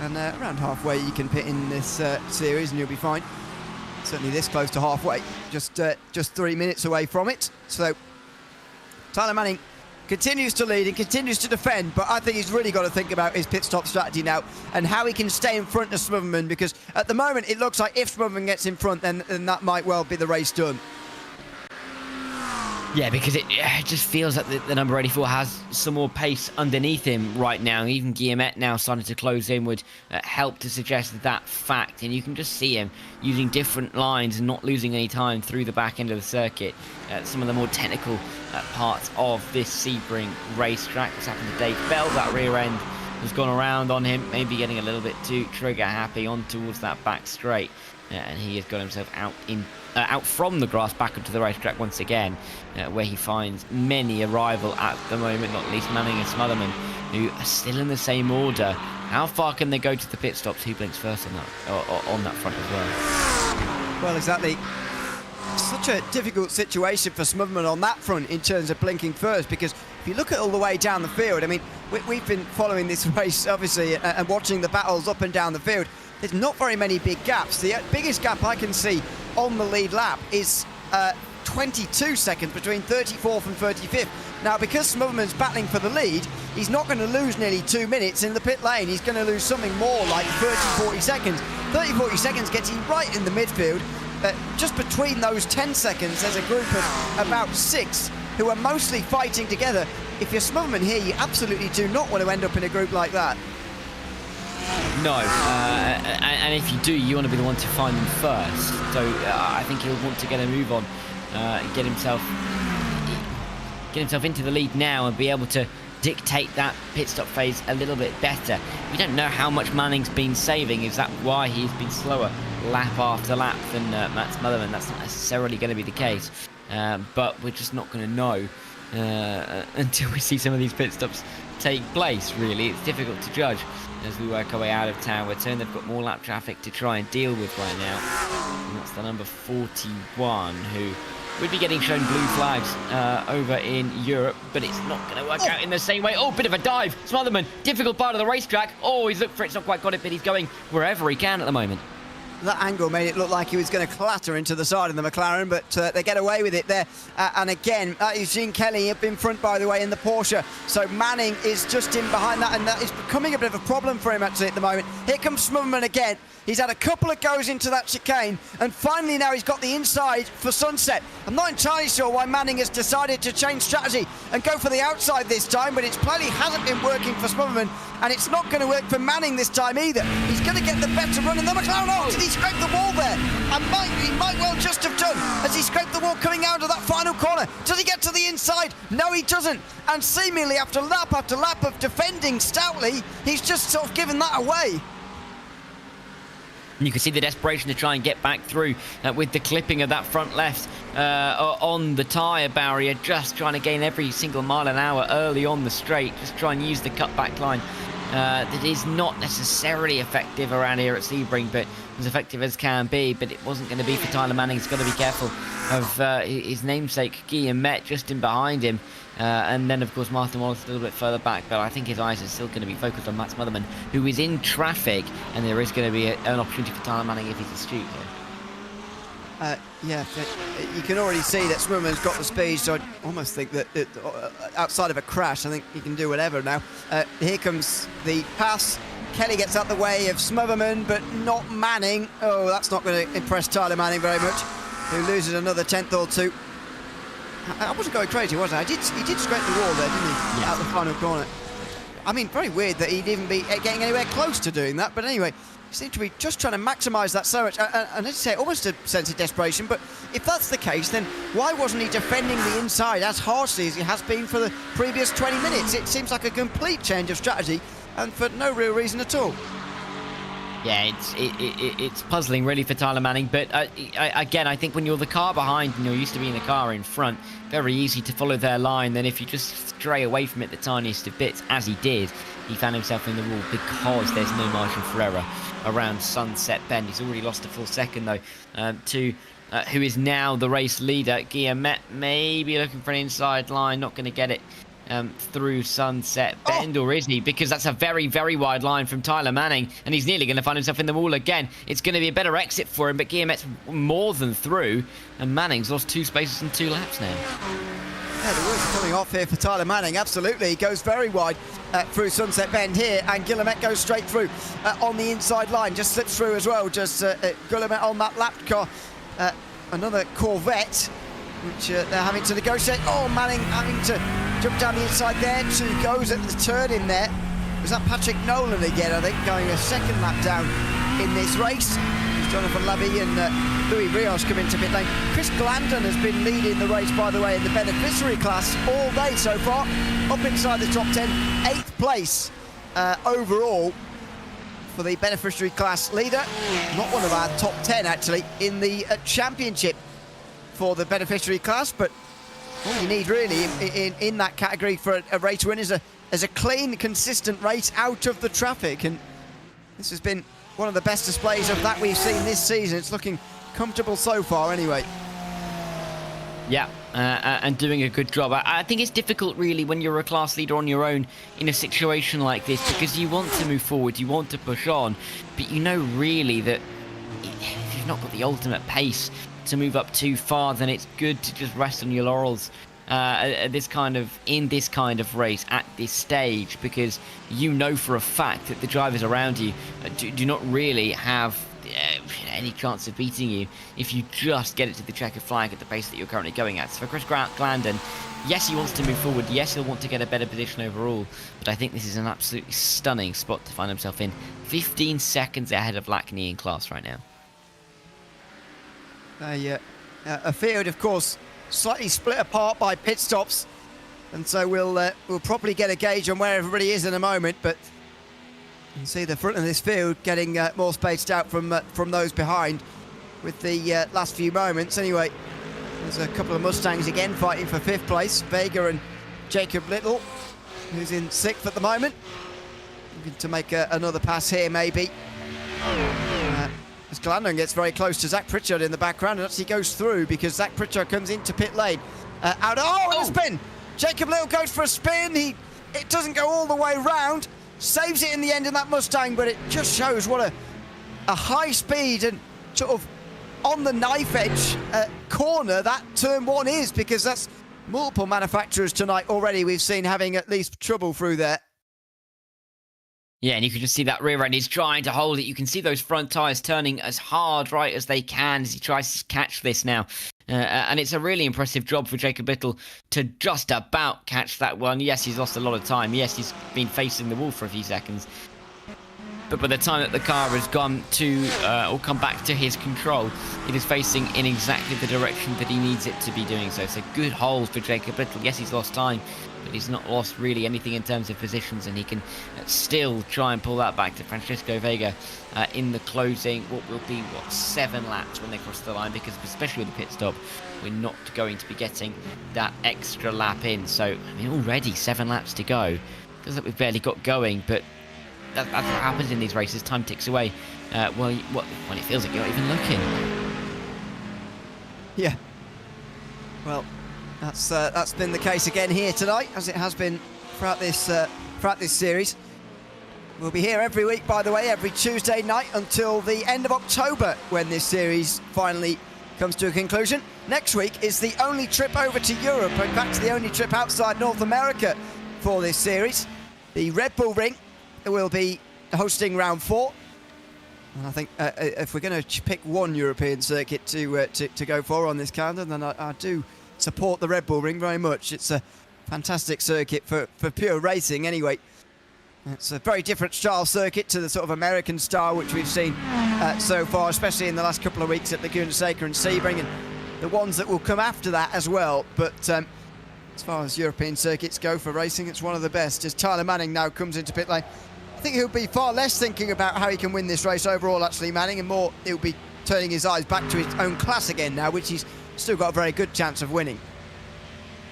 And around halfway you can pit in this series and you'll be fine. Certainly this close to halfway, just 3 minutes away from it. So Tyler Manning continues to lead and continues to defend, but I think he's really got to think about his pit stop strategy now and how he can stay in front of Smotherman, because at the moment it looks like if Smotherman gets in front, then that might well be the race done. Yeah, because it just feels like the number 84 has some more pace underneath him right now. Even Guillemette now starting to close in would help to suggest that fact. And you can just see him using different lines and not losing any time through the back end of the circuit. Some of the more technical parts of this Sebring racetrack. What's happened to Dave Bell? That rear end has gone around on him, maybe getting a little bit too trigger happy on towards that back straight. And he has got himself out from the grass back up to the racetrack once again, where he finds many a rival at the moment, not least Manning and Smotherman, who are still in the same order. How far can they go to the pit stops? Who blinks first on that front as well? Well, exactly. Such a difficult situation for Smotherman on that front in terms of blinking first, because if you look at all the way down the field, I mean, we've been following this race, obviously, and watching the battles up and down the field. There's not very many big gaps. The biggest gap I can see on the lead lap is 22 seconds between 34th and 35th. Now, because Smotherman's battling for the lead, he's not going to lose nearly 2 minutes in the pit lane. He's going to lose something more like 30-40 seconds. 30-40 seconds gets him right in the midfield. Just between those 10 seconds, there's a group of about 6 who are mostly fighting together. If you're Smotherman here, you absolutely do not want to end up in a group like that. No, and if you do, you want to be the one to find them first. So I think he'll want to get a move on, get himself into the lead now and be able to dictate that pit stop phase a little bit better. We don't know how much Manning's been saving. Is that why he's been slower lap after lap than Matt Smotherman? That's not necessarily going to be the case, but we're just not going to know until we see some of these pit stops take place, really. It's difficult to judge as we work our way out of tower turn. They've got more lap traffic to try and deal with right now, and that's the number 41 who would be getting shown blue flags over in Europe, but it's not going to work out in the same way. Oh, bit of a dive. Smotherman, difficult part of the racetrack. Oh, he's looked for it, it's not quite got it, but he's going wherever he can at the moment. that angle made it look like he was going to clatter into the side of the McLaren, but they get away with it there. And again, that is Gene Kelly up in front, by the way, in the Porsche. So Manning is just in behind that, and that is becoming a bit of a problem for him actually at the moment. Here comes Smotherman again. He's had a couple of goes into that chicane, and finally now he's got the inside for Sunset. I'm not entirely sure why Manning has decided to change strategy and go for the outside this time, but it clearly hasn't been working for Smotherman, and it's not going to work for Manning this time either. He's going to get the better run, and the McLaren, oh, did he scrape the wall there? And he might well just have done, as he scraped the wall coming out of that final corner. Does he get to the inside? No, he doesn't. And seemingly after lap of defending stoutly, he's just sort of given that away. You can see the desperation to try and get back through with the clipping of that front left on the tyre barrier, just trying to gain every single mile an hour early on the straight, just try and use the cutback line. That is not necessarily effective around here at Sebring, but as effective as can be. But it wasn't going to be for Tyler Manning. He's got to be careful of his namesake, Guillaume Met, just in behind him. And then, of course, Martin Wallace a little bit further back, but I think his eyes are still going to be focused on Matt Smotherman, who is in traffic, and there is going to be an opportunity for Tyler Manning if he's astute here. Yeah, you can already see that Smotherman's got the speed, so I almost think that outside of a crash, I think he can do whatever now. Here comes the pass. Kelly gets out the way of Smotherman, but not Manning. Oh, that's not going to impress Tyler Manning very much, who loses another tenth or two. I wasn't going crazy, was I? He did scrape the wall there, didn't he? Yeah. Out the final corner. I mean, very weird that he'd even be getting anywhere close to doing that. But anyway, he seemed to be just trying to maximise that so much. And as I say, almost a sense of desperation. But if that's the case, then why wasn't he defending the inside as harshly as he has been for the previous 20 minutes? It seems like a complete change of strategy, and for no real reason at all. Yeah, it's puzzling really for Tyler Manning, but again, I think when you're the car behind and you're used to being the car in front, very easy to follow their line. Then if you just stray away from it the tiniest of bits, as he did, he found himself in the wall because there's no margin for error around Sunset Bend. He's already lost a full second though to who is now the race leader. Guillaume Met maybe looking for an inside line, not going to get it through Sunset Bend, or is he? Because that's a very, very wide line from Tyler Manning, and he's nearly going to find himself in the wall again. It's going to be a better exit for him, but Guillemets more than through, and Manning's lost 2 spaces and 2 laps now. Yeah, the wheels are coming off here for Tyler Manning, absolutely. He goes very wide through Sunset Bend here, and Guillemette goes straight through on the inside line, just slips through as well. Just Guillemette on that lapped car, another Corvette, which they're having to negotiate. Oh, Manning having to jump down the inside there. 2 goes at the turn in there. Was that Patrick Nolan again, I think, going a second lap down in this race? Jonathan Lavie and Louis Rios come into pit lane. Chris Glandon has been leading the race, by the way, in the beneficiary class all day so far. Up inside the top 10, 8th place overall for the beneficiary class leader. Not one of our top 10, actually, in the championship for the beneficiary class, but all you need really in that category for a race win is a clean, consistent race out of the traffic, and this has been one of the best displays of that we've seen this season. It's looking comfortable so far anyway. Yeah, and doing a good job. I think it's difficult really when you're a class leader on your own in a situation like this, because you want to move forward, you want to push on, but you know really that if you've not got the ultimate pace to move up too far, then it's good to just rest on your laurels in this kind of race at this stage, because you know for a fact that the drivers around you do not really have any chance of beating you if you just get it to the checkered flag at the pace that you're currently going at. So for Chris Glandon, yes, he wants to move forward, yes, he'll want to get a better position overall, but I think this is an absolutely stunning spot to find himself in. 15 seconds ahead of Lackney in class right now. A field, of course, slightly split apart by pit stops, and so we'll probably get a gauge on where everybody is in a moment. But you can see the front of this field getting more spaced out from those behind with the last few moments. Anyway, there's a couple of Mustangs again fighting for 5th place. Vega and Jacob Little, who's in 6th at the moment, looking to make another pass here maybe. As Glandon gets very close to Zach Pritchard in the background, and actually goes through because Zach Pritchard comes into pit lane. And a spin! Jacob Little goes for a spin. It doesn't go all the way round. Saves it in the end in that Mustang, but it just shows what a high speed and sort of on the knife edge corner that turn 1 is, because that's multiple manufacturers tonight already we've seen having at least trouble through there. Yeah, and you can just see that rear end is trying to hold it. You can see those front tyres turning as hard right as they can as he tries to catch this now. And it's a really impressive job for Jacob Little to just about catch that one. Yes, he's lost a lot of time. Yes, he's been facing the wall for a few seconds. But by the time that the car has gone to, or come back to his control, it is facing in exactly the direction that he needs it to be doing so. It's a good hold for Jacob Little. Yes, he's lost time, but he's not lost really anything in terms of positions, and he can still try and pull that back to Francisco Vega in the closing, what will be, 7 laps when they cross the line, because especially with the pit stop, we're not going to be getting that extra lap in. So, I mean, already 7 laps to go. Feels like we've barely got going, but that's what happens in these races. Time ticks away. When it feels like you're not even looking. Yeah. Well, that's been the case again here tonight, as it has been throughout this series. We'll be here every week, by the way, every Tuesday night until the end of October, when this series finally comes to a conclusion. Next week is the only trip over to Europe, in fact, the only trip outside North America for this series. The Red Bull Ring will be hosting round 4. And I think if we're going to pick one European circuit to go for on this calendar, then I do support the Red Bull Ring very much. It's a fantastic circuit for pure racing anyway. It's a very different style circuit to the sort of American style which we've seen so far, especially in the last couple of weeks at Laguna Seca and Sebring, and the ones that will come after that as well. But as far as European circuits go for racing, it's one of the best. As Tyler Manning now comes into pit lane, I think he'll be far less thinking about how he can win this race overall, actually, Manning, and more he'll be turning his eyes back to his own class again now, which he's still got a very good chance of winning.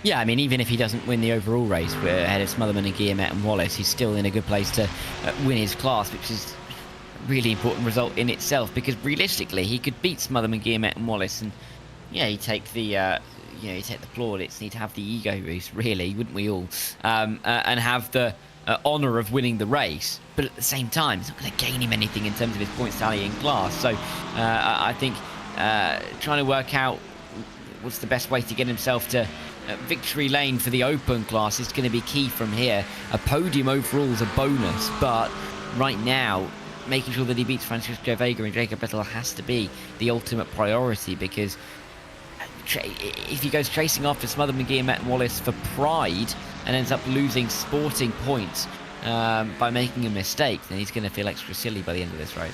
Yeah, I mean, even if he doesn't win the overall race, we're ahead of Smotherman and Guillemette and Wallace, he's still in a good place to win his class, which is a really important result in itself, because realistically, he could beat Smotherman, Guillemette and Wallace, and yeah, he'd take the you take the plaudits, and he'd have the ego boost, really, wouldn't we all? And have the honour of winning the race, but at the same time, it's not going to gain him anything in terms of his points tally in class. So I think trying to work out what's the best way to get himself to victory lane for the open class is going to be key from here. A podium overall is a bonus, but right now, making sure that he beats Francisco Vega and Jacob Vettel has to be the ultimate priority, because if he goes chasing after Smotherman, Guillemette and Wallace for pride and ends up losing sporting points by making a mistake, then he's going to feel extra silly by the end of this race.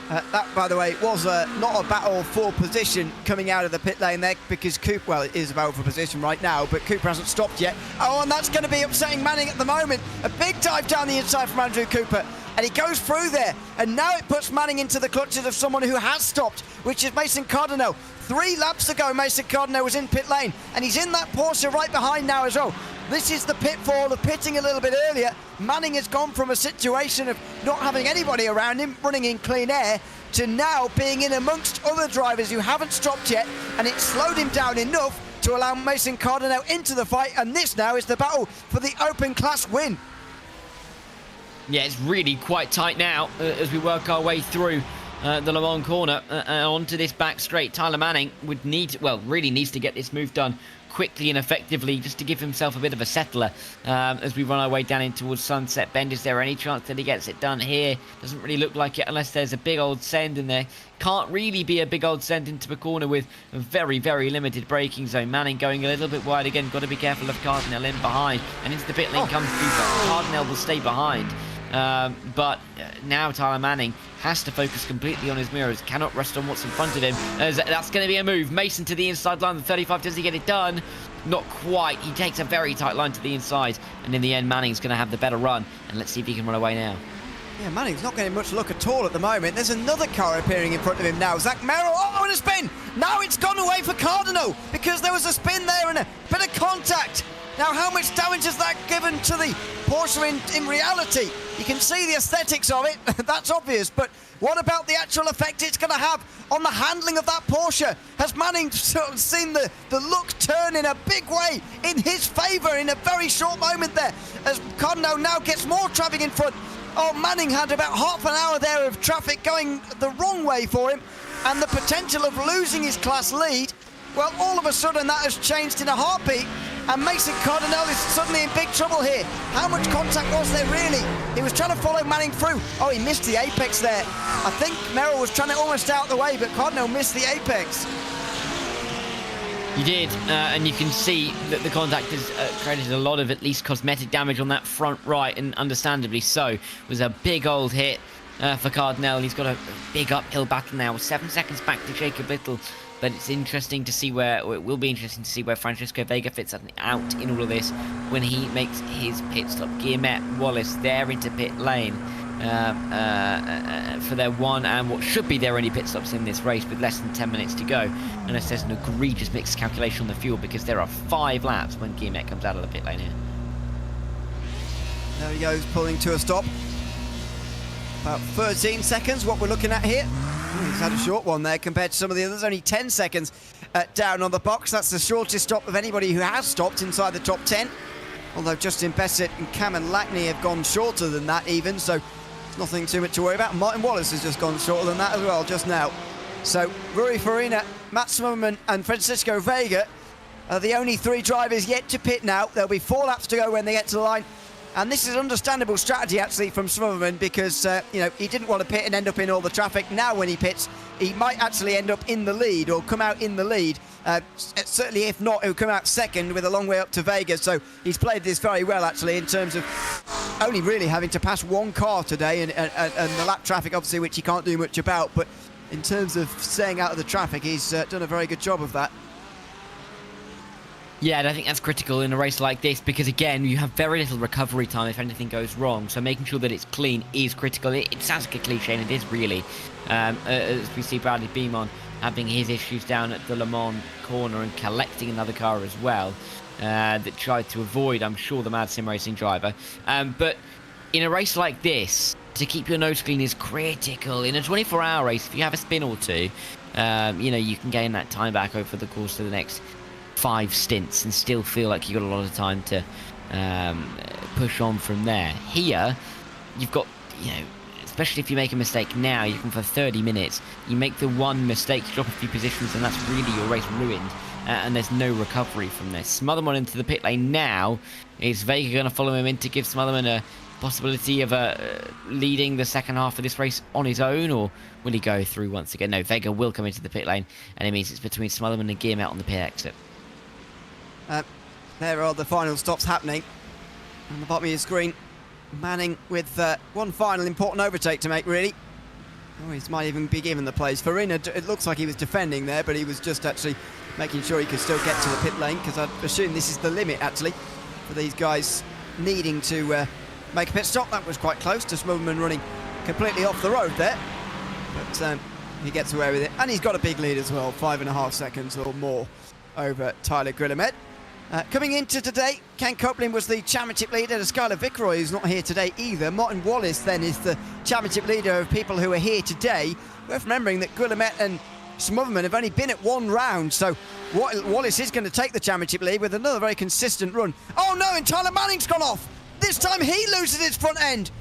That, by the way, was not a battle for position coming out of the pit lane there, because Cooper, well, it is a battle for position right now, but Cooper hasn't stopped yet. Oh, and that's going to be upsetting Manning at the moment. A big dive down the inside from Andrew Cooper, and he goes through there, and now it puts Manning into the clutches of someone who has stopped, which is Mason Cardinal. 3 laps ago, Mason Cardinal was in pit lane, and he's in that Porsche right behind now as well. This is the pitfall of pitting a little bit earlier. Manning has gone from a situation of not having anybody around him, running in clean air, to now being in amongst other drivers who haven't stopped yet, and it slowed him down enough to allow Mason Cardinal into the fight, and this now is the battle for the open class win. Yeah, it's really quite tight now as we work our way through the Le Mans corner onto this back straight. Tyler Manning really needs to get this move done quickly and effectively, just to give himself a bit of a settler as we run our way down in towards Sunset Bend. Is there any chance that he gets it done here? Doesn't really look like it, unless there's a big old send in there. Can't really be a big old send into the corner with a very, very limited braking zone. Manning going a little bit wide again. Got to be careful of Cardinal in behind, and into the pit lane comes Cooper. Cardinal will stay behind. But now Tyler Manning has to focus completely on his mirrors, cannot rest on what's in front of him. That's going to be a move. Mason to the inside line, the 35, does he get it done? Not quite. He takes a very tight line to the inside, and in the end Manning's going to have the better run, and let's see if he can run away now. Yeah, Manning's not getting much luck at all at the moment. There's another car appearing in front of him now. Zach Merrill, and a spin! Now it's gone away for Cardinal, because there was a spin there and a bit of contact. Now, how much damage has that given to the Porsche in reality? You can see the aesthetics of it, that's obvious, but what about the actual effect it's going to have on the handling of that Porsche? Has Manning sort of seen the look turn in a big way in his favour in a very short moment there, as Cardinal now gets more traffic in front? Oh, Manning had about half an hour there of traffic going the wrong way for him, and the potential of losing his class lead. Well, all of a sudden that has changed in a heartbeat, and Mason Cardinal is suddenly in big trouble here. How much contact was there really? He was trying to follow Manning through. Oh, he missed the apex there. I think Merrill was trying to almost out the way, but Cardinal missed the apex. You did, and you can see that the contact has created a lot of at least cosmetic damage on that front right, and understandably so. It was a big old hit for Cardinal. He's got a big uphill battle now, 7 seconds back to Jacob Little. But it's interesting to see it will be interesting to see where Francisco Vega fits out in all of this when he makes his pit stop. Guillermet Wallace there into pit lane for their one and what should be their only pit stops in this race with less than 10 minutes to go. Unless there's an egregious mixed calculation on the fuel, because there are 5 laps when Guillermet comes out of the pit lane here. There he goes, pulling to a stop. About 13 seconds, what we're looking at here. He's had a short one there compared to some of the others, only 10 seconds down on the box. That's the shortest stop of anybody who has stopped inside the top 10. Although Justin Bessett and Cameron Lackney have gone shorter than that even, so nothing too much to worry about. Martin Wallace has just gone shorter than that as well just now. So Rui Farina, Matt Smotherman and Francisco Vega are the only 3 drivers yet to pit now. There'll be 4 laps to go when they get to the line. And this is understandable strategy, actually, from Smotherman, because, he didn't want to pit and end up in all the traffic. Now, when he pits, he might actually end up in the lead or come out in the lead. Certainly, if not, he'll come out second with a long way up to Vegas. So he's played this very well, actually, in terms of only really having to pass 1 car today and the lap traffic, obviously, which he can't do much about. But in terms of staying out of the traffic, he's done a very good job of that. Yeah, and I think that's critical in a race like this because, again, you have very little recovery time if anything goes wrong. So making sure that it's clean is critical. It sounds like a cliche, and it is really. As we see Bradley Beamon having his issues down at the Le Mans corner and collecting another car as well that tried to avoid, I'm sure, the Mad Sim Racing driver. But in a race like this, to keep your nose clean is critical. In a 24-hour race, if you have a spin or two, you can gain that time back over the course of the next 5 stints and still feel like you've got a lot of time to push on from there. Here, you've got, especially if you make a mistake now, you can for 30 minutes, you make the one mistake, you drop a few positions, and that's really your race ruined, and there's no recovery from this. Smotherman into the pit lane now. Is Vega going to follow him in to give Smotherman a possibility of leading the second half of this race on his own, or will he go through once again? No, Vega will come into the pit lane, and it means it's between Smotherman and Guillermet on the pit exit. There are the final stops happening on the bottom of your screen. Manning with one final important overtake to make, really. Oh, he might even be given the place. Farina, it looks like he was defending there, but he was just actually making sure he could still get to the pit lane, because I'd assume this is the limit, actually, for these guys needing to make a pit stop. That was quite close to Smotherman running completely off the road there. But he gets away with it. And he's got a big lead as well, 5.5 seconds or more over Tyler Guillemette. Coming into today, Ken Copeland was the championship leader. Skylar Viceroy, who's not here today either. Martin Wallace then is the championship leader of people who are here today. Worth remembering that Guillemette and Smotherman have only been at 1 round, so Wallace is going to take the championship lead with another very consistent run. Oh no, and Tyler Manning's gone off. This time he loses his front end.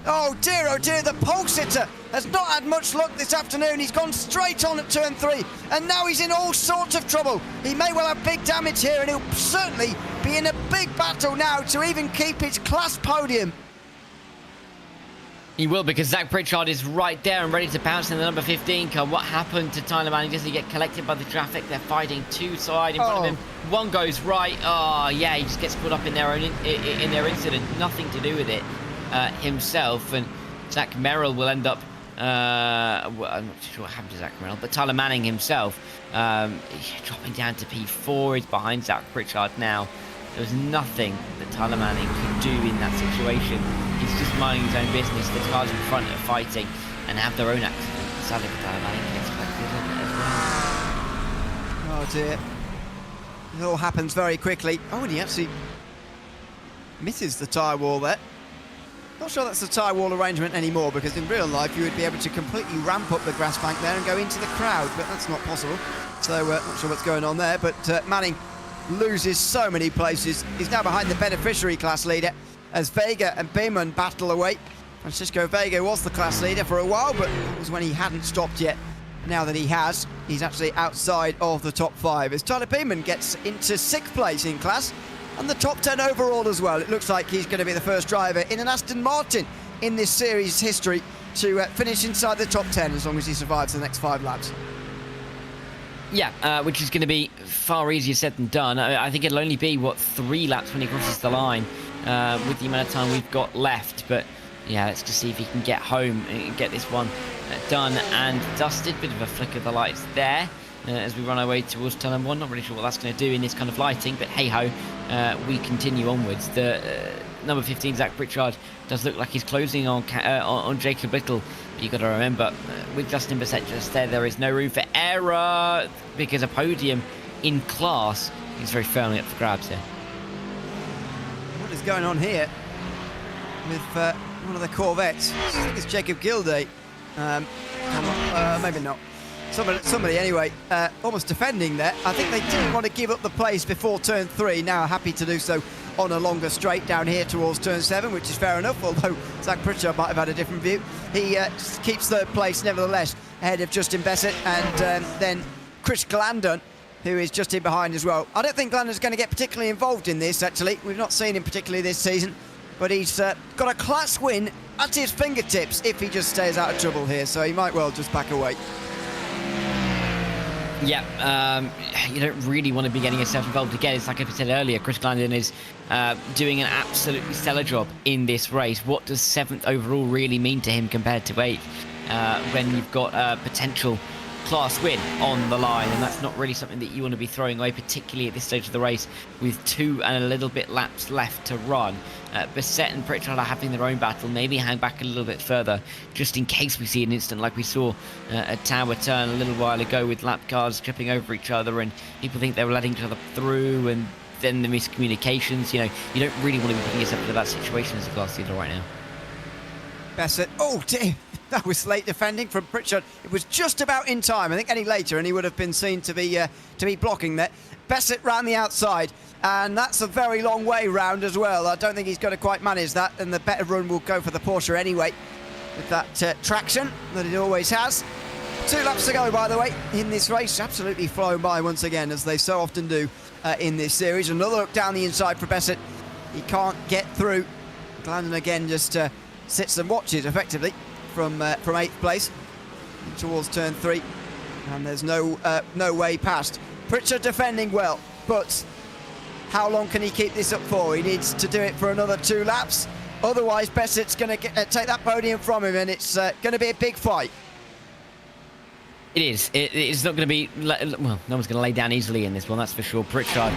Oh dear, the pole sitter has not had much luck this afternoon. He's gone straight on at 2 and 3, and now he's in all sorts of trouble. He may well have big damage here, and he'll certainly be in a big battle now to even keep his class podium. He will, because Zach Pritchard is right there and ready to pounce in the number 15 car. What happened to Tyler Manning? Does he get collected by the traffic? They're fighting 2 sides in front of him. One goes right. Oh, yeah, he just gets put up in their incident. Nothing to do with it himself. And Zach Merrill will end up... I'm not sure what happened to Zach Merrill, but Tyler Manning himself dropping down to P4. He's behind Zach Pritchard now. There was nothing that Tyler Manning could do in that situation. He's just minding his own business. The cars in front are fighting and have their own accident. Sadly for Tyler Manning, gets collected as well. Oh dear. It all happens very quickly. Oh, and he actually misses the tyre wall there. Not sure that's the tyre wall arrangement anymore, because in real life you would be able to completely ramp up the grass bank there and go into the crowd, but that's not possible. So not sure what's going on there, but Manning loses so many places. He's now behind the beneficiary class leader as Vega and Beeman battle away Francisco Vega was the class leader for a while, but it was when he hadn't stopped yet. Now that he has, he's actually outside of the top 5 as Tyler Beeman gets into 6th place in class and the top 10 overall as well. It looks like he's going to be the first driver in an Aston Martin in this series history to finish inside the top 10 as long as he survives the next 5 laps. Yeah, which is going to be far easier said than done. I think it'll only be, 3 laps when he crosses the line with the amount of time we've got left. But yeah, let's just see if he can get home and get this one done and dusted. Bit of a flick of the lights there as we run our way towards turn number 1. Not really sure what that's going to do in this kind of lighting, but hey-ho, we continue onwards. The number 15, Zach Pritchard, does look like he's closing on Jacob Little. But you've got to remember, with Justin Bissett just there is no room for error because a podium in class is very firmly up for grabs here. What is going on here with one of the Corvettes? I think it's Jacob Gilday. Maybe not. Somebody anyway, almost defending there. I think they didn't want to give up the place before turn 3. Now happy to do so on a longer straight down here towards turn 7, which is fair enough, although Zach Pritchard might have had a different view. He keeps third place nevertheless ahead of Justin Bissett and then Chris Glandon, who is just in behind as well. I don't think Glandon's going to get particularly involved in this, actually. We've not seen him particularly this season, but he's got a class win at his fingertips if he just stays out of trouble here, so he might well just back away. Yeah, you don't really want to be getting yourself involved again. It's like I said earlier, Chris Glandon is doing an absolutely stellar job in this race. What does 7th overall really mean to him compared to 8th when you've got a potential class win on the line? And that's not really something that you want to be throwing away, particularly at this stage of the race with 2 and a little bit laps left to run. Bissett and Pritchard are having their own battle. Maybe hang back a little bit further just in case we see an incident like we saw at Tower Turn a little while ago with lap cars tripping over each other and people think they were letting each other through, and then the miscommunications. You don't really want to be putting yourself into that situation as a class leader right now. Bissett, oh dear, that was late defending from Pritchard. It was just about in time. I think any later and he would have been seen to be blocking there. Bissett round the outside, and that's a very long way round as well. I don't think he's going to quite manage that, and the better run will go for the Porsche anyway, with that traction that it always has. 2 laps to go, by the way, in this race. Absolutely flown by once again, as they so often do in this series. Another look down the inside for Bissett. He can't get through. Glandon again just sits and watches effectively from 8th place towards turn 3, and there's no way past. Pritchard defending well, but how long can he keep this up for? He needs to do it for another 2 laps. Otherwise, Bessett's going to take that podium from him, and it's going to be a big fight. It is. It's not going to be... Well, no one's going to lay down easily in this one, that's for sure. Pritchard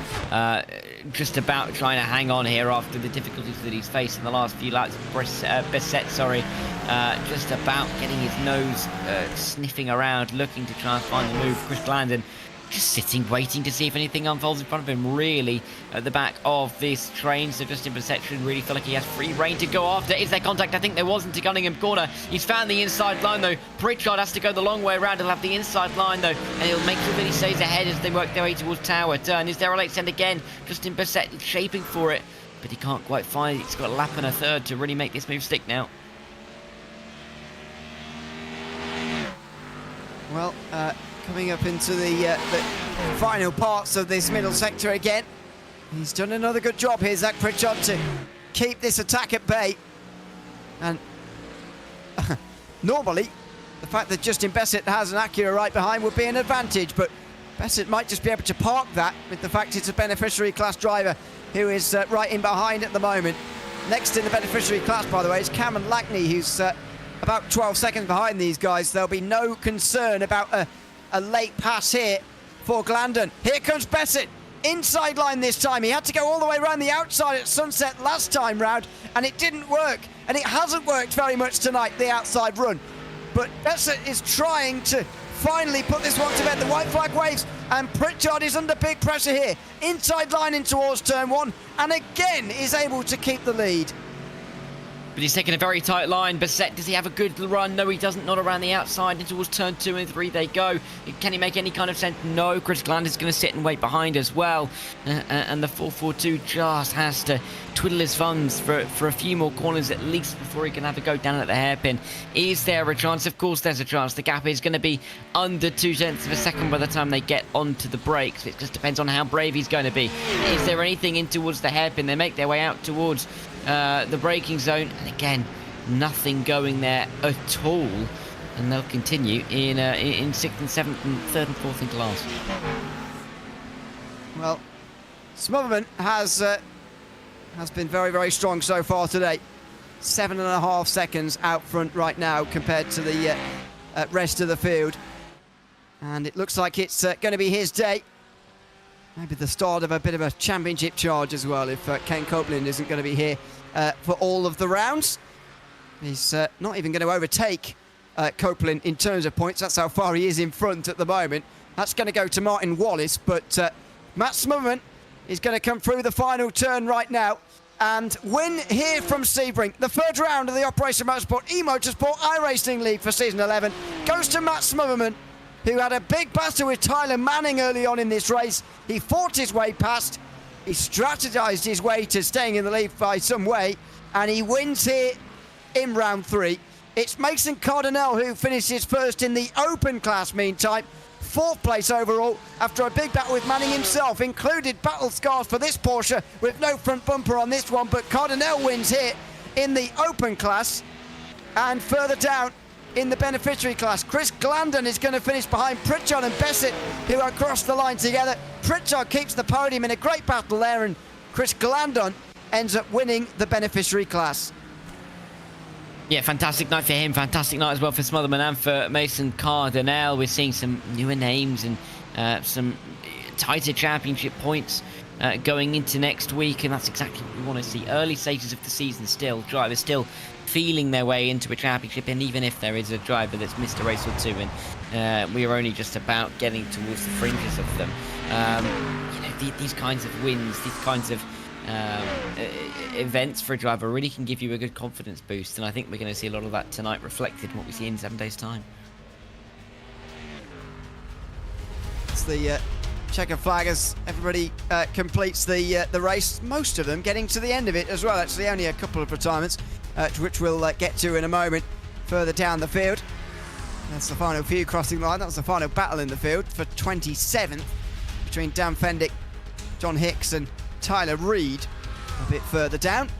just about trying to hang on here after the difficulties that he's faced in the last few laps. Bissett, just about getting his nose sniffing around, looking to try and find the move. Chris Glandon just sitting, waiting to see if anything unfolds in front of him, really at the back of this train. So just in perception, really feel like he has free rein to go after. Is there contact? I think there wasn't to Cunningham corner. He's found the inside line though. Pritchard has to go the long way around. He'll have the inside line though, and he'll make sure that he stays ahead as they work their way towards Tower Turn. Is there a late send again? Justin Bissett shaping for it, but he can't quite find it. He's got a lap and a third to really make this move stick now. Well, coming up into the final parts of this middle sector again. He's done another good job here, Zach Pritchard, to keep this attack at bay. And normally, the fact that Justin Bissett has an Acura right behind would be an advantage, but Bissett might just be able to park that with the fact it's a beneficiary class driver who is right in behind at the moment. Next in the beneficiary class, by the way, is Cameron Lackney, who's about 12 seconds behind these guys. There'll be no concern about a late pass here for Glandon. Here comes Bissett. Inside line this time. He had to go all the way around the outside at Sunset last time round, and it didn't work. And it hasn't worked very much tonight, the outside run. But Bissett is trying to finally put this one to bed. The white flag waves, and Pritchard is under big pressure here. Inside line in towards turn 1, and again is able to keep the lead. But he's taking a very tight line. Bassett, does he have a good run? No, he doesn't. Not around the outside. And towards turn 2 and 3 they go. Can he make any kind of sense? No. Chris Gland is going to sit and wait behind as well. And the 442 just has to twiddle his thumbs for a few more corners at least before he can have a go down at the hairpin. Is there a chance? Of course there's a chance. The gap is going to be under 0.2 of a second by the time they get onto the brakes. It just depends on how brave he's going to be. Is there anything in towards the hairpin? They make their way out towards the braking zone, and again, nothing going there at all, and they'll continue in 6th and 7th and 3rd and 4th into last. Well, Smotherman has been very, very strong so far today. 7.5 seconds out front right now compared to the rest of the field, and it looks like it's going to be his day. Maybe the start of a bit of a championship charge as well if Ken Copeland isn't going to be here for all of the rounds. He's not even going to overtake Copeland in terms of points. That's how far he is in front at the moment. That's going to go to Martin Wallace, but Matt Smotherman is going to come through the final turn right now and win here from Sebring. The third round of the Operation Motorsport eMotorsport iRacing League for Season 11 goes to Matt Smotherman, who had a big battle with Tyler Manning early on in this race. He fought his way past, he strategized his way to staying in the lead by some way, and he wins here in round 3. It's Mason Cardinale who finishes first in the open class meantime. 4th place overall after a big battle with Manning himself. Included battle scars for this Porsche with no front bumper on this one, but Cardinale wins here in the open class. And further down in the beneficiary class, Chris Glandon is going to finish behind Pritchard and Bassett, who are across the line together. Pritchard keeps the podium in a great battle there, and Chris Glandon ends up winning the beneficiary class. Yeah, fantastic night for him. Fantastic night as well for Smotherman and for Mason Cardinale. We're seeing some newer names and some tighter championship points going into next week, and that's exactly what we want to see. Early stages of the season still. Drivers still feeling their way into a championship, and even if there is a driver that's missed a race or two, and we are only just about getting towards the fringes of them, these kinds of wins, these kinds of events for a driver really can give you a good confidence boost, and I think we're going to see a lot of that tonight reflected in what we see in 7 days' time. It's the checker flag as everybody completes the race, most of them getting to the end of it as well. Actually, only a couple of retirements, which we'll get to in a moment further down the field. That's the final few crossing the line. That was the final battle in the field for 27th between Dan Fendick, John Hicks and Tyler Reid. A bit further down,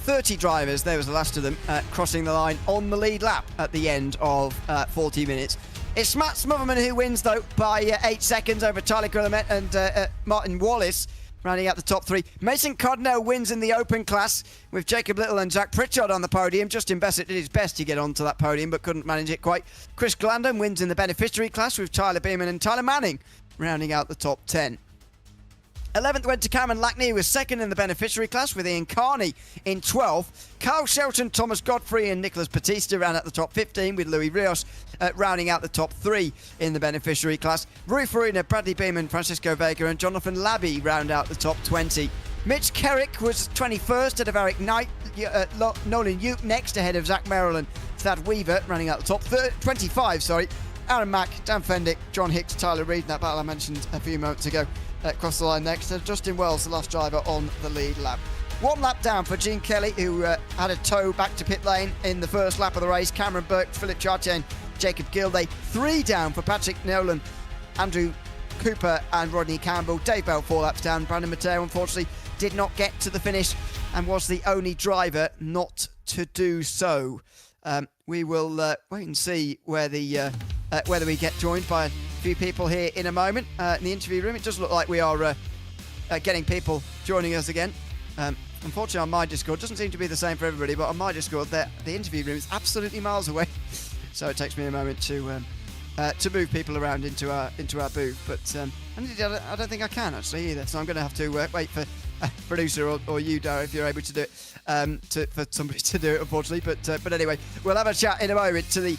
30 drivers, there was the last of them, crossing the line on the lead lap at the end of 40 minutes. It's Matt Smotherman who wins, though, by 8 seconds over Tyler Guillemet and Martin Wallace, rounding out the top 3. Mason Cardinale wins in the open class with Jacob Little and Zach Pritchard on the podium. Justin Bassett did his best to get onto that podium but couldn't manage it quite. Chris Glandon wins in the beneficiary class with Tyler Beeman and Tyler Manning rounding out the top 10. 11th went to Cameron Lackney, who was second in the beneficiary class with Ian Carney in 12th. Carl Shelton, Thomas Godfrey and Nicholas Batista round out the top 15 with Louis Rios rounding out the top 3 in the beneficiary class. Rui Farina, Bradley Beeman, Francisco Vega and Jonathan Labby round out the top 20. Mitch Kerrick was 21st at Eric Knight. Nolan Uke next ahead of Zach Merrill and Thad Weaver rounding out the top 25. Aaron Mack, Dan Fendick, John Hicks, Tyler Reid in that battle I mentioned a few moments ago. Across the line next. Justin Wells, the last driver on the lead lap. 1 lap down for Gene Kelly, who had a tow back to pit lane in the first lap of the race. Cameron Burke, Philip Chartier and Jacob Gilday. 3 down for Patrick Nolan, Andrew Cooper and Rodney Campbell. Dave Bell 4 laps down. Brandon Mateo unfortunately did not get to the finish and was the only driver not to do so. We will wait and see whether we get joined by a few people here in a moment in the interview room. It does look like we are getting people joining us again. Unfortunately, on my Discord, doesn't seem to be the same for everybody, but on my Discord, the interview room is absolutely miles away, so it takes me a moment to move people around into our booth. But I don't think I can actually either, so I'm going to have to wait for a producer or you, Darryl, if you're able to do it, for somebody to do it, unfortunately. But anyway, we'll have a chat in a moment to the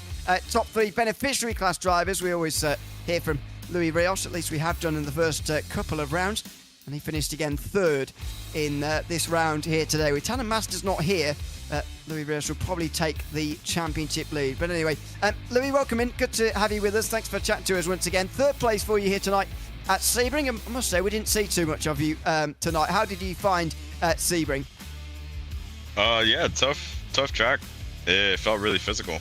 top 3 beneficiary class drivers. We always hear from Louis Rios, at least we have done in the first couple of rounds, and he finished again 3rd in this round here today. With Tanner Masters not here, Louis Rios will probably take the championship lead. But anyway, Louis, welcome in. Good to have you with us. Thanks for chatting to us once again. Third place for you here tonight at Sebring. I must say, we didn't see too much of you tonight. How did you find Sebring? Yeah, tough track. It felt really physical.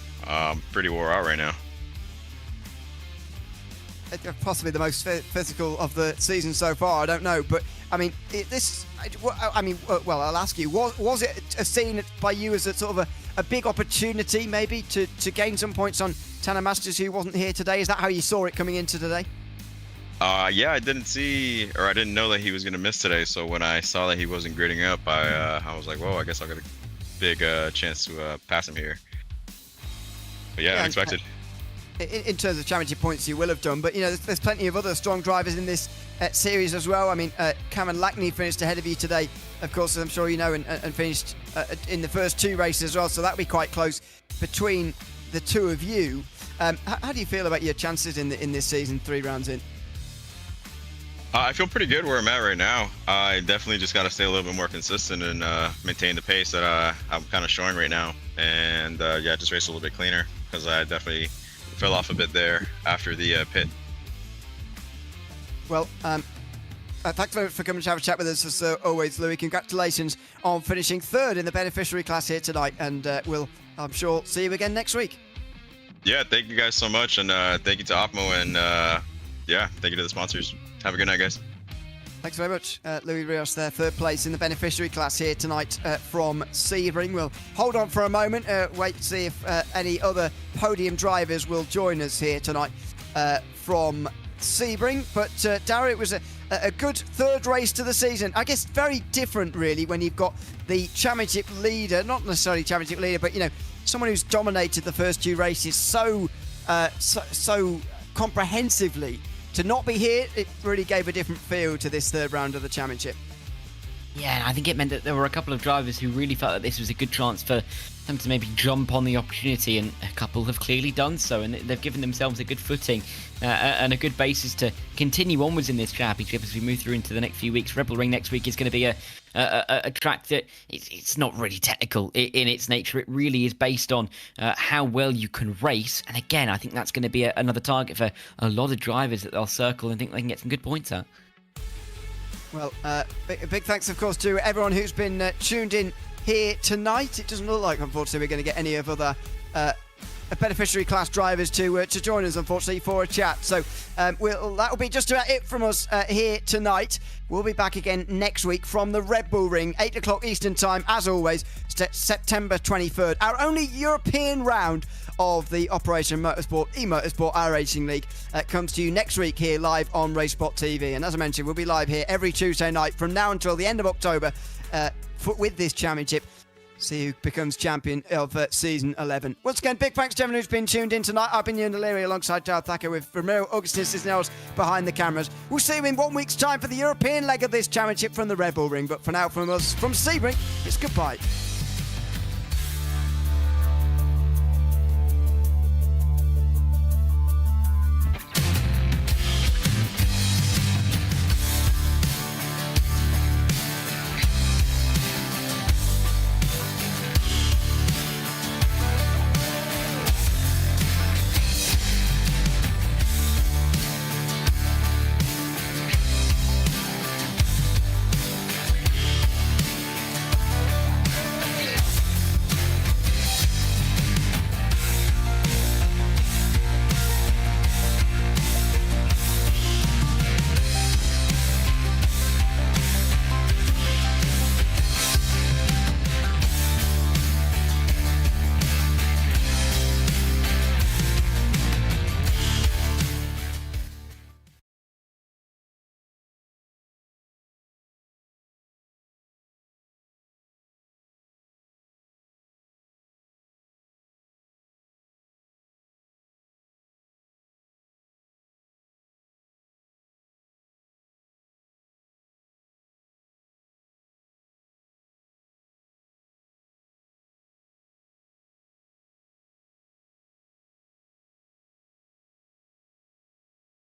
Pretty wore out right now. Possibly the most physical of the season so far. I don't know, but I mean, well, I'll ask you: was it seen by you as a sort of a big opportunity, maybe to gain some points on Tanner Masters, who wasn't here today? Is that how you saw it coming into today? Yeah, I didn't know that he was gonna miss today. So when I saw that he wasn't grading up, I was like, whoa, I guess I'll get a big chance to pass him here. But yeah, unexpected. In terms of championship points, you will have done, but there's plenty of other strong drivers in this series as well. I mean, Cameron Lackney finished ahead of you today, of course, as I'm sure you know, and finished in the first two races as well, so that'll be quite close between the two of you. How do you feel about your chances in this season, 3 rounds in? I feel pretty good where I'm at right now. I definitely just got to stay a little bit more consistent and maintain the pace that I'm kind of showing right now, and just race a little bit cleaner, because I definitely fell off a bit there after the pit. Well, thanks very much for coming to have a chat with us as always, Louis. Congratulations on finishing third in the beneficiary class here tonight, and we'll, I'm sure, see you again next week. Yeah, thank you guys so much, and thank you to Opmo, and thank you to the sponsors. Have a good night, guys. Thanks very much, Louis Rios there, third place in the beneficiary class here tonight from Sebring. We'll hold on for a moment, wait to see if any other podium drivers will join us here tonight from Sebring. But Darragh, it was a good third race to the season. I guess very different, really, when you've got the championship leader, not necessarily championship leader, but someone who's dominated the first 2 races so comprehensively. To not be here, it really gave a different feel to this third round of the championship. Yeah, and I think it meant that there were a couple of drivers who really felt that this was a good chance for them to maybe jump on the opportunity, and a couple have clearly done so, and they've given themselves a good footing and a good basis to continue onwards in this championship as we move through into the next few weeks. Rebel Ring next week is going to be a track that it's not really technical in its nature. It really is based on how well you can race, and again, I think that's going to be another target for a lot of drivers that they'll circle and think they can get some good points at. Well, big thanks, of course, to everyone who's been tuned in here tonight. It doesn't look like, unfortunately, we're going to get any of other beneficiary class drivers to join us, unfortunately, for a chat. So that'll be just about it from us here tonight. We'll be back again next week from the Red Bull Ring, 8 o'clock Eastern Time, as always, September 23rd. Our only European round of the Operation Motorsport, eMotorsport iRacing League comes to you next week here live on RaceSpotTV. And as I mentioned, we'll be live here every Tuesday night from now until the end of October with this championship. See who becomes champion of season 11. Once again, big thanks to everyone who's been tuned in tonight. I've been Ewan O'Leary alongside Darragh Thacker with Ramiro Augustin Cisneros behind the cameras. We'll see you in 1 week's time for the European leg of this championship from the Red Bull Ring. But for now, from us, from Sebring, it's goodbye.